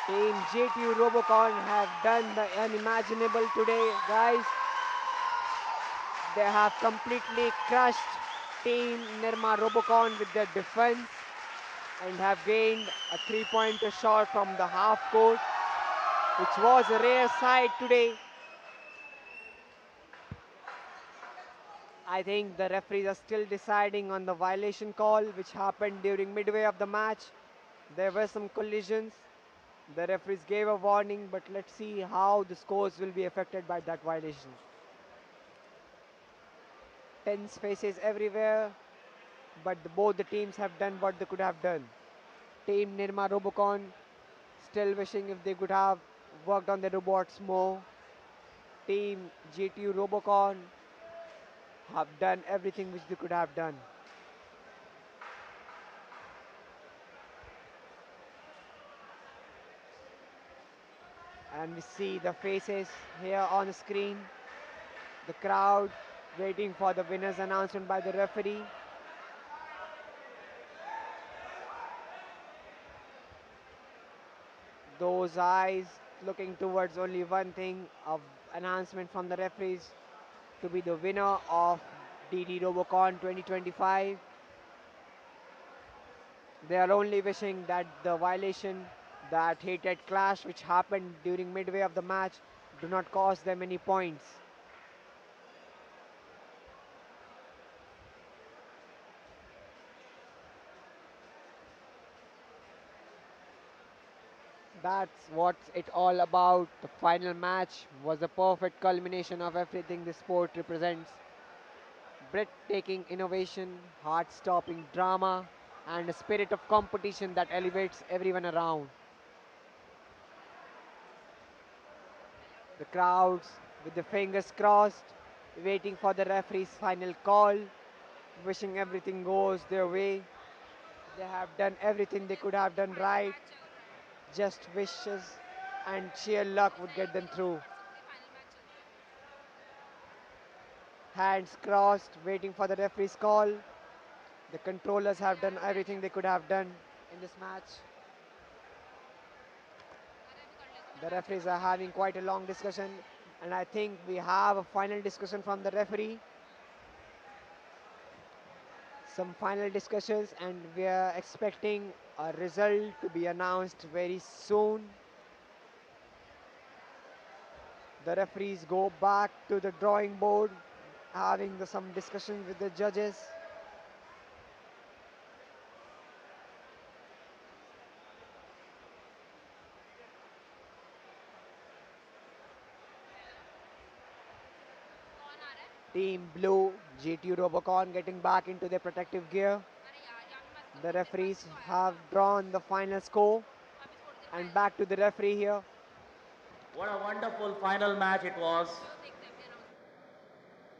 Speaker 11: Team GTU Robocon have done the unimaginable today, guys. They have completely crushed Team Nirma Robocon with their defense and have gained a three-pointer shot from the half court, which was a rare sight today. I think the referees are still deciding on the violation call, which happened during midway of the match. There were some collisions. The referees gave a warning, but let's see how the scores will be affected by that violation. Tense faces everywhere, but both the teams have done what they could have done. Team Nirma Robocon still wishing if they could have worked on the robots more. Team GTU Robocon have done everything which they could have done. And we see the faces here on the screen. The crowd waiting for the winner's announcement by the referee. Those eyes looking towards only one thing, of announcement from the referees to be the winner of DD Robocon 2025. They are only wishing that the violation that heated clash which happened during midway of the match do not cost them any points. That's what it's all about. The final match was a perfect culmination of everything the sport represents. Breathtaking innovation, heart-stopping drama, and a spirit of competition that elevates everyone around. The crowds, with their fingers crossed, waiting for the referee's final call, wishing everything goes their way. They have done everything they could have done right. Just wishes and sheer luck would get them through. Hands crossed, waiting for the referee's call. The controllers have done everything they could have done in this match. The referees are having quite a long discussion, and I think we have a final discussion from the referee. Some final discussions, and we are expecting a result to be announced very soon. The referees go back to the drawing board, having some discussions with the judges. Team Blue, GTU Robocon getting back into their protective gear. The referees have drawn the final score, and back to the referee here.
Speaker 12: What a wonderful final match it was.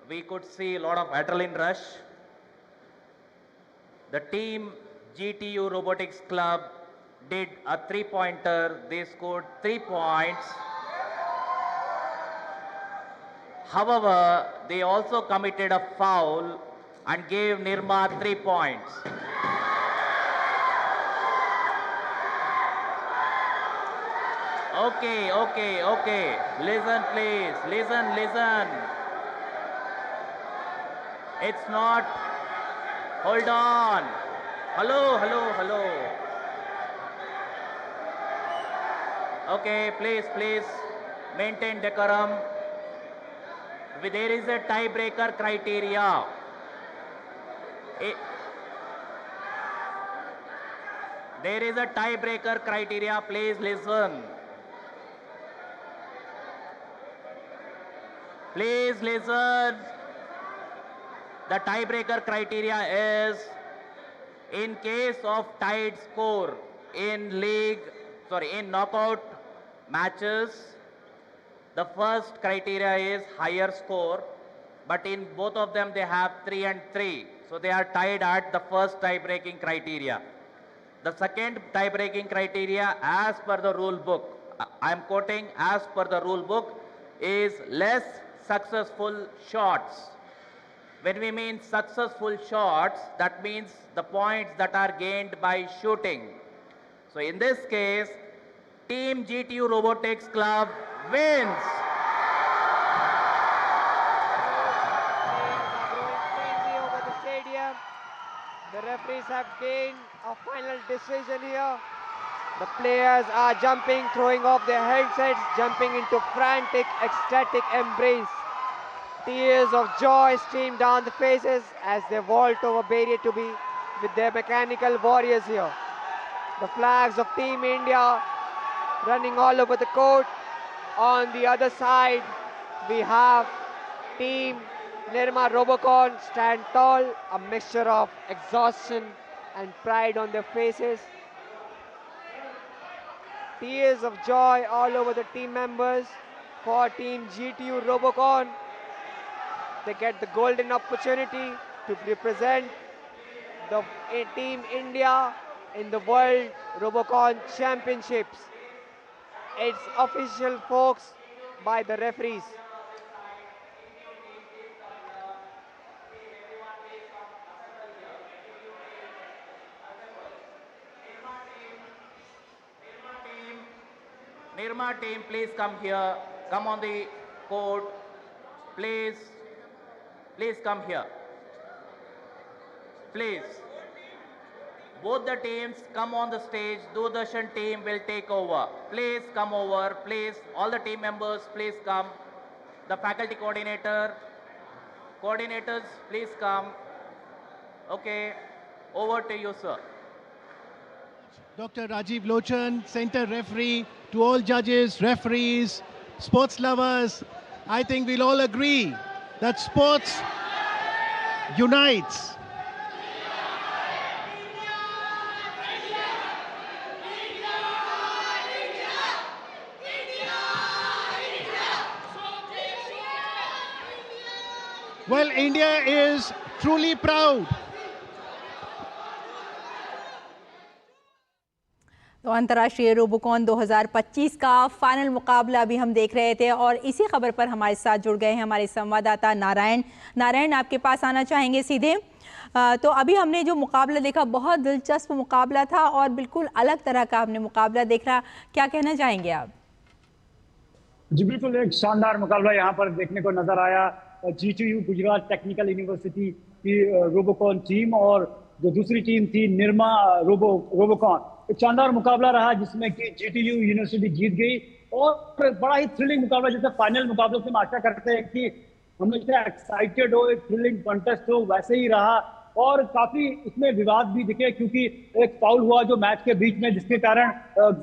Speaker 12: We could see a lot of adrenaline rush. The team GTU Robotics Club did a three-pointer. They scored 3 points. However, they also committed a foul and gave Nirma 3 points. Okay. Listen, please. Listen. It's not. Hold on. Hello. Okay, please. Maintain decorum. There is a tiebreaker criteria. There is a tiebreaker criteria. Please listen. Please listen. The tiebreaker criteria is in case of tied score in knockout matches, the first criteria is higher score, but in both of them they have 3 and 3. So they are tied at the first tie-breaking criteria. The second tie-breaking criteria as per the rule book, I am quoting as per the rule book, is less successful shots. When we mean successful shots, that means the points that are gained by shooting. So in this case, Team GTU Robotics Club wins.
Speaker 11: Over the stadium. The referees have gained a final decision here. The players are jumping, throwing off their headsets, jumping into frantic, ecstatic embrace. Tears of joy stream down the faces as they vault over barrier to be with their mechanical warriors here. The flags of Team India running all over the court. On the other side, we have Team Nirma Robocon stand tall, a mixture of exhaustion and pride on their faces. Tears of joy all over the team members. For Team GTU Robocon, they get the golden opportunity to represent the Team India in the World Robocon Championships. It's official, folks, by the referees.
Speaker 12: Nirma team, please come here. Come on the court. Please come here. Please. both the teams come on the stage. Doordarshan team will take over. Please come over. Please, all the team members, please come. The faculty coordinators, please come. Okay, over to you, sir.
Speaker 13: Dr. Rajiv Lochan, center referee, to all judges, referees, sports lovers, I think we'll all agree that sports unites. Well, India is truly proud.
Speaker 14: तो अंतर्राष्ट्रीय Robocon 2025 का final मुकाबला अभी हम देख रहे थे और इसी खबर पर हमारे साथ जुड़ गए हैं हमारे संवाददाता नारायण, आपके पास आना चाहेंगे सीधे। तो अभी हमने जो मुकाबला देखा बहुत दिलचस्प मुकाबला था और बिल्कुल अलग तरह का हमने मुकाबला देखा, क्या कहना चाहेंगे आप?
Speaker 10: जी बिल्कुल, एक शानदार मुकाबला यहाँ पर देखने को नजर आया। GTU गुजरात टेक्निकल यूनिवर्सिटी की रोबोकॉन टीम और जो दूसरी टीम थी निर्मा रोबोकॉन, एक शानदार मुकाबला रहा जिसमें कि GTU यूनिवर्सिटी जीत गई और बड़ा ही थ्रिलिंग मुकाबला, जैसे फाइनल मुकाबले से हम आशा करते हैं कि हम लोग इतना एक्साइटेड हो, एक थ्रिलिंग कॉन्टेस्ट हो, वैसे ही रहा। और काफी इसमें विवाद भी दिखे क्योंकि एक फाउल हुआ जो मैच के बीच में, जिसके कारण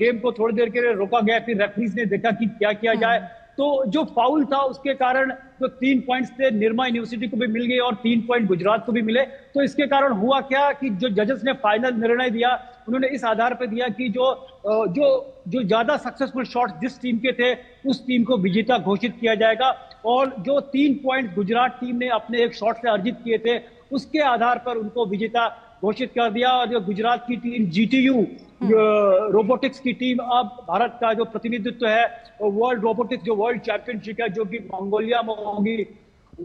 Speaker 10: गेम को थोड़ी देर के लिए रोका गया। फिर रेफरीज ने देखा कि क्या किया जाए, तो जो फाउल था उसके कारण जो 3 पॉइंट्स थे निर्मा यूनिवर्सिटी को भी मिल गए और 3 पॉइंट गुजरात को भी मिले। तो इसके कारण हुआ क्या कि जो जजेस ने फाइनल निर्णय दिया उन्होंने इस आधार पर दिया कि जो ज्यादा सक्सेसफुल शॉट्स जिस टीम के थे उस टीम को विजेता घोषित किया जाएगा। और जो 3 पॉइंट गुजरात टीम ने अपने एक शॉट से अर्जित किए थे उसके आधार पर उनको विजेता घोषित कर दिया। और जो गुजरात की टीम GTU रोबोटिक्स की टीम अब भारत का जो प्रतिनिधित्व है वर्ल्ड रोबोटिक्स जो वर्ल्ड चैंपियनशिप है जो कि मंगोलिया में होगी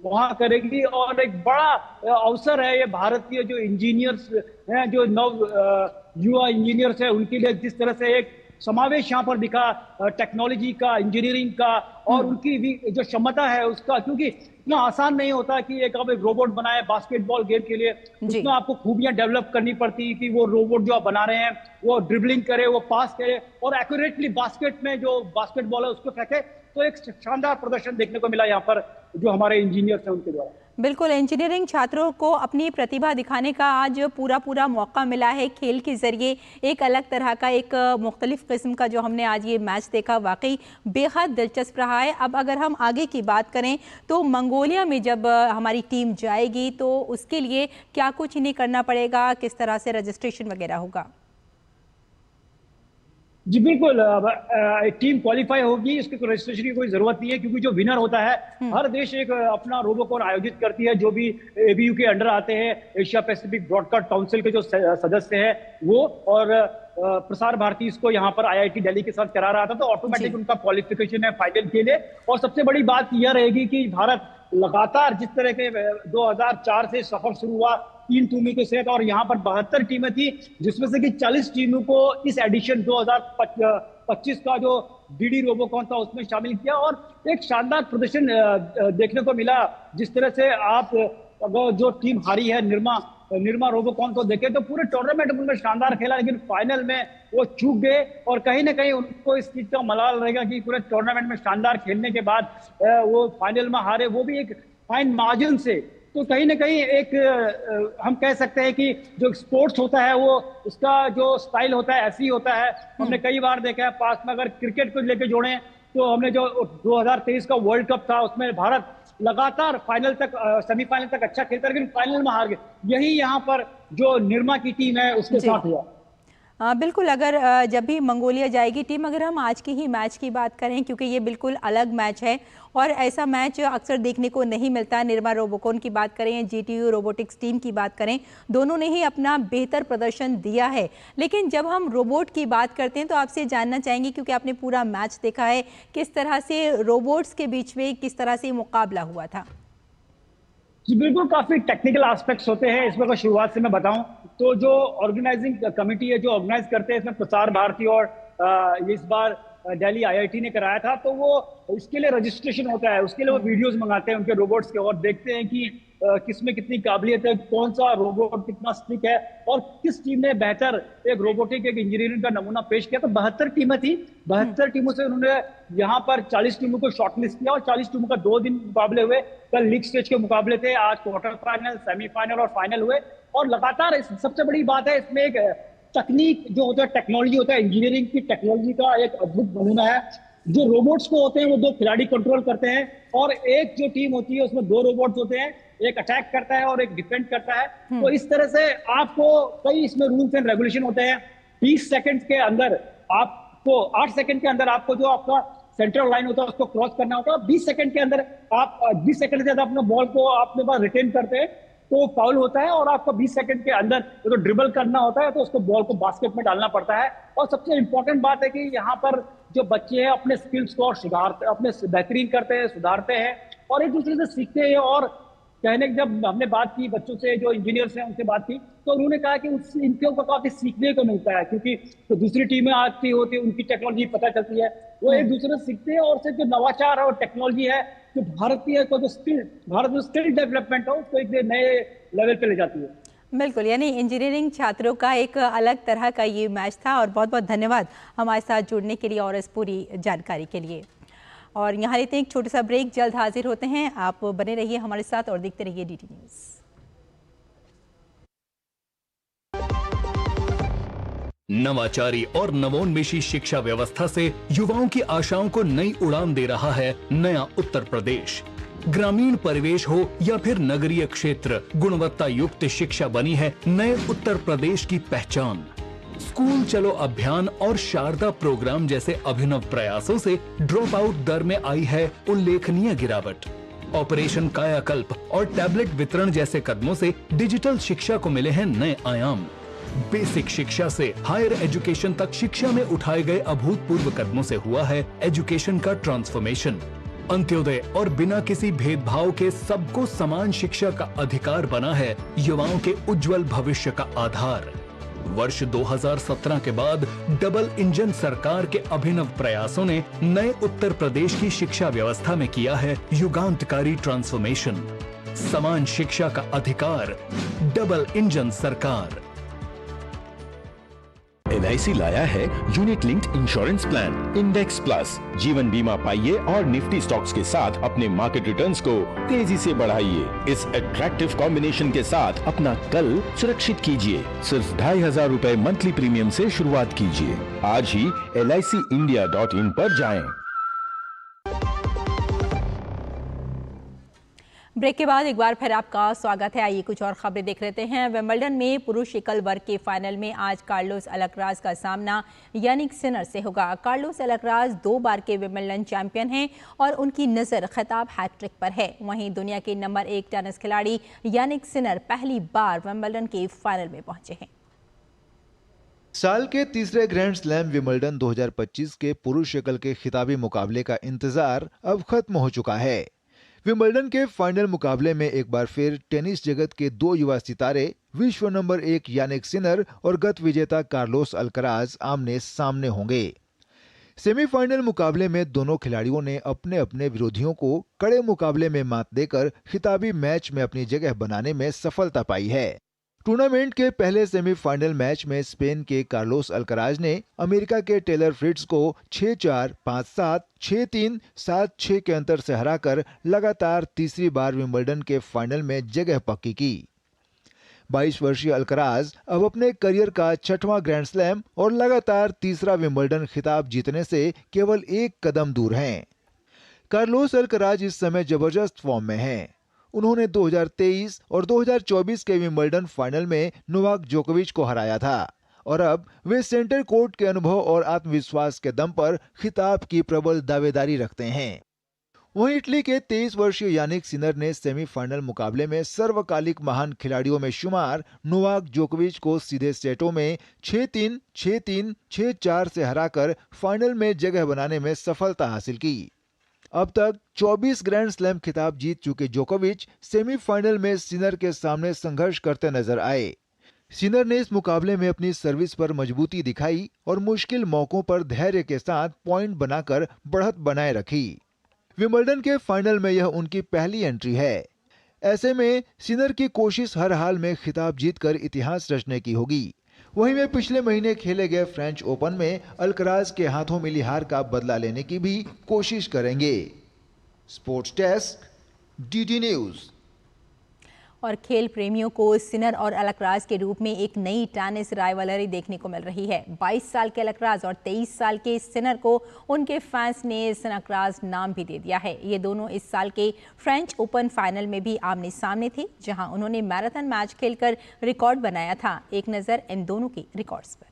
Speaker 10: वहां करेगी। और एक बड़ा अवसर है ये भारतीय जो इंजीनियर्स हैं, जो युवा इंजीनियर्स हैं, उनके लिए जिस तरह से एक समावेश यहाँ पर दिखा टेक्नोलॉजी का, इंजीनियरिंग का और उनकी भी जो क्षमता है उसका, क्योंकि इतना आसान नहीं होता कि एक रोबोट बनाए बास्केटबॉल गेम के लिए। उसमें आपको खूबियां डेवलप करनी पड़ती है कि वो रोबोट जो आप बना रहे हैं वो ड्रिबलिंग करे, वो पास करे और एक्यूरेटली बास्केट में जो बास्केटबॉल है उसको फेंके। तो एक शानदार प्रदर्शन देखने को मिला यहाँ पर जो हमारे इंजीनियर्स हैं उनके द्वारा।
Speaker 14: बिल्कुल, इंजीनियरिंग छात्रों को अपनी प्रतिभा दिखाने का आज पूरा मौका मिला है खेल के जरिए। एक अलग तरह का, एक मुख्तलिफ किस्म का जो हमने आज ये मैच देखा, वाकई बेहद दिलचस्प रहा है। अब अगर हम आगे की बात करें तो मंगोलिया में जब हमारी टीम जाएगी तो उसके लिए क्या कुछ इन्हें करना पड़ेगा, किस तरह से रजिस्ट्रेशन वगैरह होगा?
Speaker 10: जी बिल्कुल, टीम क्वालिफाई होगी, इसके रजिस्ट्रेशन की कोई जरूरत नहीं है क्योंकि जो विनर होता है हर देश एक अपना रोबोकॉन आयोजित करती है। जो भी ABU के अंडर आते हैं, एशिया पैसिफिक ब्रॉडकास्ट काउंसिल के जो सदस्य हैं वो, और प्रसार भारती इसको यहाँ पर IIT दिल्ली के साथ करा रहा था, तो ऑटोमेटिक उनका क्वालिफिकेशन है फाइनल के लिए। और सबसे बड़ी बात यह रहेगी कि भारत लगातार जिस तरह के 2004 से सफर शुरू हुआ 3 टीमों के साथ, और यहाँ पर 72 टीमें थी जिसमें से कि 40 टीमों को इस एडिशन 2025 का जो DD रोबोकॉन था उसमें शामिल किया। और एक शानदार प्रदर्शन देखने को मिला। जिस तरह से आप अगर जो टीम हारी है निर्मा रोबोकॉन को देखें तो पूरे टूर्नामेंट में शानदार खेला, लेकिन फाइनल में वो चूक गए। और कहीं ना कहीं उनको इस चीज का मलाल रहेगा कि पूरे टूर्नामेंट में शानदार खेलने के बाद वो फाइनल में हारे, वो भी एक फाइन मार्जिन से। तो कहीं ना कहीं एक हम कह सकते हैं कि जो स्पोर्ट्स होता है वो उसका जो स्टाइल होता है ऐसे ही होता है। हमने कई बार देखा है पास में, अगर क्रिकेट को लेके जोड़े तो हमने जो 2023 का वर्ल्ड कप था उसमें भारत लगातार फाइनल तक, सेमीफाइनल तक अच्छा खेलता, लेकिन फाइनल में हार गए। यही यहाँ पर जो निर्मा की टीम है उसके साथ हुआ।
Speaker 14: बिल्कुल, अगर जब भी मंगोलिया जाएगी टीम, अगर हम आज के ही मैच की बात करें क्योंकि ये बिल्कुल अलग मैच है और ऐसा मैच अक्सर देखने को नहीं मिलता। निर्मा रोबोकॉन की बात करें, GTU रोबोटिक्स टीम की बात करें, दोनों ने ही अपना बेहतर प्रदर्शन दिया है। लेकिन जब हम रोबोट की बात करते हैं तो आपसे जानना चाहेंगे, क्योंकि आपने पूरा मैच देखा है, किस तरह से रोबोट्स के बीच में किस तरह से मुकाबला हुआ था?
Speaker 10: जी बिल्कुल, काफी टेक्निकल एस्पेक्ट्स होते हैं इसमें। अगर शुरुआत से मैं बताऊं तो जो ऑर्गेनाइजिंग कमेटी है जो ऑर्गेनाइज करते हैं इसमें प्रसार भारती और इस बार दिल्ली IIT ने कराया था, तो वो इसके लिए रजिस्ट्रेशन होता है, उसके लिए वो वीडियोस मंगाते हैं उनके रोबोट्स के और देखते हैं कि किसमें कितनी काबिलियत है, कौन सा रोबोट कितना स्टिक है और किस टीम ने बेहतर एक रोबोटिक एक इंजीनियरिंग का नमूना पेश किया। तो 72 टीमें थी, 72 टीमों से उन्होंने यहाँ पर 40 टीमों को शॉर्टलिस्ट किया और 40 टीमों का 2 दिन मुकाबले हुए। कल लीग स्टेज के मुकाबले थे, आज क्वार्टर फाइनल, सेमीफाइनल और फाइनल हुए। और लगातार सबसे बड़ी बात है इसमें एक तकनीक जो होता है, टेक्नोलॉजी होता है, इंजीनियरिंग की टेक्नोलॉजी का एक अद्भुत नमूना है। जो रोबोट्स को होते हैं वो 2 खिलाड़ी कंट्रोल करते हैं और एक जो टीम होती है उसमें 2 रोबोट्स होते हैं, एक अटैक करता है और एक डिफेंड करता है। तो इस तरह से आपको कई इसमें रूल्स एंड रेगुलेशन होते हैं। 20 सेकंड के अंदर आपको 8 सेकंड के अंदर आपको जो आपका सेंट्रल लाइन होता है उसको क्रॉस करना होगा। 20 सेकंड के अंदर आप 20 सेकंड से ज्यादा अपने बॉल को अपने पास रिटेन करते हैं तो फाउल होता है और आपको 20 सेकंड के अंदर तो ड्रिबल करना होता है तो उसको बॉल को बास्केट में डालना पड़ता है। और सबसे इंपॉर्टेंट बात है कि यहाँ पर जो बच्चे हैं अपने स्किल्स को सुधारते, अपने बेहतरीन करते हैं, सुधारते हैं और एक दूसरे से सीखते हैं। और कहने जब हमने बात की बच्चों से, जो इंजीनियर्स हैं उनसे बात की, तो उन्होंने कहा कि इनके ऊपर काफी सीखने को मिलता है क्योंकि तो दूसरी टीमें आती होती है, उनकी टेक्नोलॉजी पता चलती है, वो एक दूसरे से सीखते हैं। और सिर्फ जो नवाचार और टेक्नोलॉजी है जो भारतीय को जो स्किल डेवलपमेंट हो उसको एक नए लेवल पे ले जाती है।
Speaker 14: बिल्कुल, यानी इंजीनियरिंग छात्रों का एक अलग तरह का ये मैच था। और बहुत बहुत धन्यवाद हमारे साथ जुड़ने के लिए और इस पूरी जानकारी के लिए। और यहाँ लेते हैं एक छोटा सा ब्रेक, जल्द हाजिर होते हैं। आप बने रहिए हमारे साथ और देखते रहिए DT न्यूज़।
Speaker 4: नवाचारी और नवोन्मेषी शिक्षा व्यवस्था से युवाओं की आशाओं को नई उड़ान दे रहा है नया उत्तर प्रदेश। ग्रामीण परिवेश हो या फिर नगरीय क्षेत्र, गुणवत्ता युक्त शिक्षा बनी है नए उत्तर प्रदेश की पहचान। स्कूल चलो अभियान और शारदा प्रोग्राम जैसे अभिनव प्रयासों से ड्रॉप आउट दर में आई है उल्लेखनीय गिरावट। ऑपरेशन कायाकल्प और टैबलेट वितरण जैसे कदमों से डिजिटल शिक्षा को मिले हैं नए आयाम। बेसिक शिक्षा से हायर एजुकेशन तक शिक्षा में उठाए गए अभूतपूर्व कदमों से हुआ है एजुकेशन का ट्रांसफॉर्मेशन। अंत्योदय और बिना किसी भेदभाव के सबको समान शिक्षा का अधिकार बना है युवाओं के उज्जवल भविष्य का आधार। वर्ष 2017 के बाद डबल इंजन सरकार के अभिनव प्रयासों ने नए उत्तर प्रदेश की शिक्षा व्यवस्था में किया है युगांतकारी ट्रांसफॉर्मेशन। समान शिक्षा का अधिकार, डबल इंजन सरकार।
Speaker 15: LIC लाया है unit linked insurance plan index plus. जीवन बीमा पाइए और निफ्टी स्टॉक्स के साथ अपने मार्केट रिटर्न्स को तेजी से बढ़ाइए। इस अट्रैक्टिव कॉम्बिनेशन के साथ अपना कल सुरक्षित कीजिए। सिर्फ 2500 रुपए मंथली प्रीमियम से शुरुआत कीजिए। आज ही LICindia.in पर जाएं।
Speaker 14: ब्रेक के बाद एक बार फिर आपका स्वागत है। आइए कुछ और खबरें देख लेते हैं। विंबलडन में पुरुष एकल वर्ग के फाइनल में आज कार्लोस अल्कराज का सामना यानिक सिनर से होगा। कार्लोस अल्कराज 2 बार के विंबलडन चैंपियन हैं और उनकी नज़र खिताब हैट्रिक पर है। वहीं दुनिया के नंबर 1 टेनिस खिलाड़ी यानिक सिनर पहली बार विंबलडन के फाइनल में पहुंचे हैं।
Speaker 16: साल के तीसरे ग्रैंड स्लैम विंबलडन 2025 के पुरुष एकल के खिताबी मुकाबले का इंतजार अब खत्म हो चुका है। विंबलडन के फाइनल मुकाबले में एक बार फिर टेनिस जगत के 2 युवा सितारे विश्व नंबर 1 यानिक सिनर और गत विजेता कार्लोस अल्कराज आमने सामने होंगे। सेमीफाइनल मुकाबले में दोनों खिलाड़ियों ने अपने अपने विरोधियों को कड़े मुकाबले में मात देकर खिताबी मैच में अपनी जगह बनाने में सफलता पाई है। टूर्नामेंट के पहले सेमीफाइनल मैच में स्पेन के कार्लोस अल्कराज ने अमेरिका के टेलर फ्रिट्ज को 6-4, 5-7, 6-3, 7-6 के अंतर से हराकर लगातार तीसरी बार विंबलडन के फाइनल में जगह पक्की की। 22 वर्षीय अल्कराज अब अपने करियर का 6वां ग्रैंड स्लैम और लगातार तीसरा विंबलडन खिताब जीतने से केवल 1 कदम दूर हैं। कार्लोस अल्कराज इस समय जबरदस्त फॉर्म में हैं। उन्होंने 2023 और 2024 के विंबलडन फाइनल में नोवाक जोकोविच को हराया था और अब वे सेंटर कोर्ट के अनुभव और आत्मविश्वास के दम पर खिताब की प्रबल दावेदारी रखते हैं। वहीं इटली के 23 वर्षीय यानिक सिनर ने सेमीफाइनल मुकाबले में सर्वकालिक महान खिलाड़ियों में शुमार नोवाक जोकोविच को सीधे सेटों में 6-3, 6-3, 6-4 से हराकर फाइनल में जगह बनाने में सफलता हासिल की। अब तक 24 ग्रैंड स्लैम खिताब जीत चुके जोकोविच सेमीफाइनल में सिनर के सामने संघर्ष करते नजर आए। सिनर ने इस मुकाबले में अपनी सर्विस पर मजबूती दिखाई और मुश्किल मौकों पर धैर्य के साथ पॉइंट बनाकर बढ़त बनाए रखी। विंबलडन के फाइनल में यह उनकी पहली एंट्री है। ऐसे में सिनर की कोशिश हर हाल में खिताब जीतकर इतिहास रचने की होगी। वहीं वे पिछले महीने खेले गए फ्रेंच ओपन में अल्कराज के हाथों मिली हार का बदला लेने की भी कोशिश करेंगे। Sports desk, DD news.
Speaker 14: और खेल प्रेमियों को सिनर और अलकराज के रूप में एक नई टेनिस राइवलरी देखने को मिल रही है। 22 साल के अलकराज और 23 साल के सिनर को उनके फैंस ने सिनकराज नाम भी दे दिया है। ये दोनों इस साल के फ्रेंच ओपन फाइनल में भी आमने सामने थे, जहां उन्होंने मैराथन मैच खेलकर रिकॉर्ड बनाया था। एक नज़र इन दोनों की रिकॉर्ड्स पर।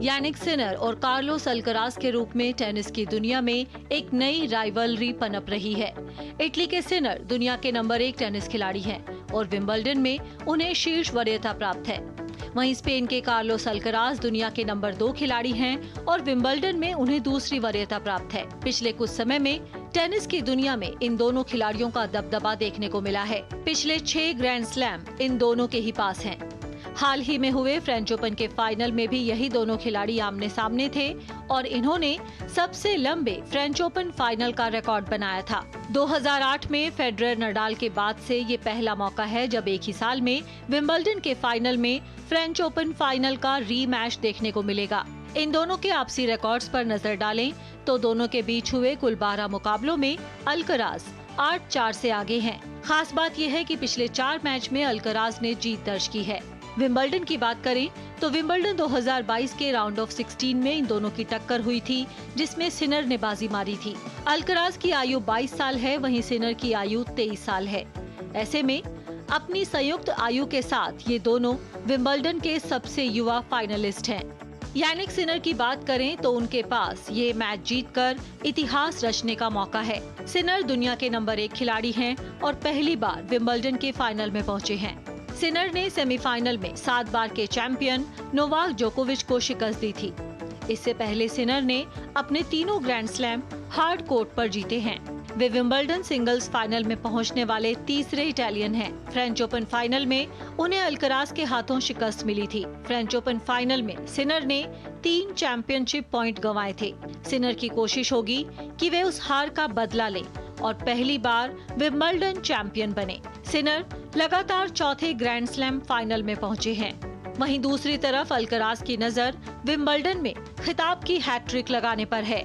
Speaker 17: यानिक सिनर और कार्लोस अल्कराज के रूप में टेनिस की दुनिया में एक नई राइवलरी पनप रही है। इटली के सिनर दुनिया के नंबर 1 टेनिस खिलाड़ी हैं और विंबलडन में उन्हें शीर्ष वरीयता प्राप्त है। वहीं स्पेन के कार्लोस अल्कराज दुनिया के नंबर 2 खिलाड़ी हैं और विंबलडन में उन्हें दूसरी वरीयता प्राप्त है। पिछले कुछ समय में टेनिस की दुनिया में इन दोनों खिलाड़ियों का दबदबा देखने को मिला है। पिछले 6 ग्रैंड स्लैम इन दोनों के ही पास हैं। हाल ही में हुए फ्रेंच ओपन के फाइनल में भी यही दोनों खिलाड़ी आमने सामने थे और इन्होंने सबसे लंबे फ्रेंच ओपन फाइनल का रिकॉर्ड बनाया था। 2008 में फेडरर नडाल के बाद से ये पहला मौका है जब एक ही साल में विंबलडन के फाइनल में फ्रेंच ओपन फाइनल का रीमैच देखने को मिलेगा। इन दोनों के आपसी रिकॉर्ड्स पर नजर डालें तो दोनों के बीच हुए कुल 12 मुकाबलों में अल्कराज 8-4 से आगे हैं। खास बात यह है कि पिछले 4 मैच में अल्कराज ने जीत दर्ज की है। विंबलडन की बात करें तो विंबलडन 2022 के राउंड ऑफ 16 में इन दोनों की टक्कर हुई थी, जिसमें सिनर ने बाजी मारी थी। अल्कराज की आयु 22 साल है, वहीं सिनर की आयु 23 साल है। ऐसे में अपनी संयुक्त आयु के साथ ये दोनों विंबलडन के सबसे युवा फाइनलिस्ट हैं। यानिक सिनर की बात करें तो उनके पास ये मैच जीतकर इतिहास रचने का मौका है। सिनर दुनिया के नंबर 1 खिलाड़ी हैं और पहली बार विंबलडन के फाइनल में पहुंचे हैं। सिनर ने सेमीफाइनल में 7 बार के चैंपियन नोवाक जोकोविच को शिकस्त दी थी। इससे पहले सिनर ने अपने तीनों ग्रैंड स्लैम हार्ड कोर्ट पर जीते हैं। वे विंबलडन सिंगल्स फाइनल में पहुंचने वाले तीसरे इटालियन हैं। फ्रेंच ओपन फाइनल में उन्हें अल्कराज के हाथों शिकस्त मिली थी। फ्रेंच ओपन फाइनल में सिनर ने 3 चैंपियनशिप पॉइंट गंवाए थे। सिनर की कोशिश होगी कि वे उस हार का बदला लें और पहली बार विंबलडन चैंपियन बने। सिनर लगातार चौथे ग्रैंड स्लैम फाइनल में पहुंचे हैं। वहीं दूसरी तरफ अल्कराज की नजर विंबलडन में खिताब की हैट्रिक लगाने पर है।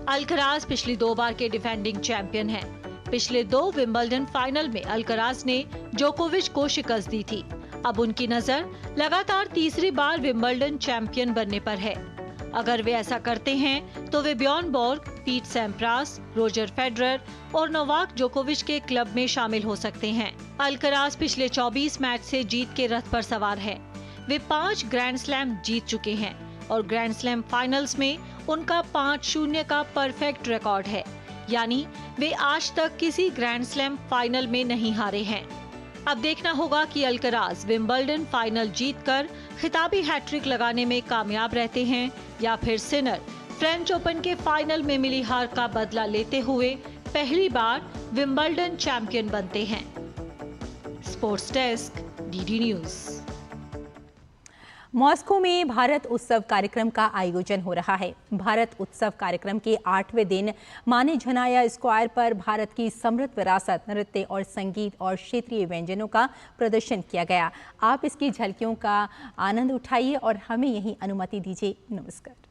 Speaker 17: अल्कराज पिछली 2 बार के डिफेंडिंग चैंपियन हैं। पिछले 2 विंबलडन फाइनल में अल्कराज ने जोकोविच को शिकस्त दी थी। अब उनकी नजर लगातार तीसरी बार विंबलडन चैंपियन बनने पर है। अगर वे ऐसा करते हैं तो वे बियॉर्न बोर्ग, पीट सैम्प्रास, रोजर फेडरर और नोवाक जोकोविच के क्लब में शामिल हो सकते हैं। अल्कराज पिछले 24 मैच से जीत के रथ पर सवार है। वे 5 ग्रैंड स्लैम जीत चुके हैं और ग्रैंड स्लैम फाइनल्स में उनका 5-0 का परफेक्ट रिकॉर्ड है, यानी वे आज तक किसी ग्रैंड स्लैम फाइनल में नहीं हारे हैं। अब देखना होगा कि अल्कराज विंबलडन फाइनल जीतकर खिताबी हैट्रिक लगाने में कामयाब रहते हैं या फिर सिनर फ्रेंच ओपन के फाइनल में मिली हार का बदला लेते हुए पहली बार विंबलडन चैंपियन बनते हैं। Sports desk, DD news.
Speaker 14: Moscow में भारत उत्सव कार्यक्रम का आयोजन हो रहा है। भारत उत्सव कार्यक्रम के 8वें दिन माने झनाया स्क्वायर पर भारत की समृद्ध विरासत, नृत्य और संगीत और क्षेत्रीय व्यंजनों का प्रदर्शन किया गया। आप इसकी झलकियों का आनंद उठाइए और हमें यही अनुमति दीजिए। नमस्कार।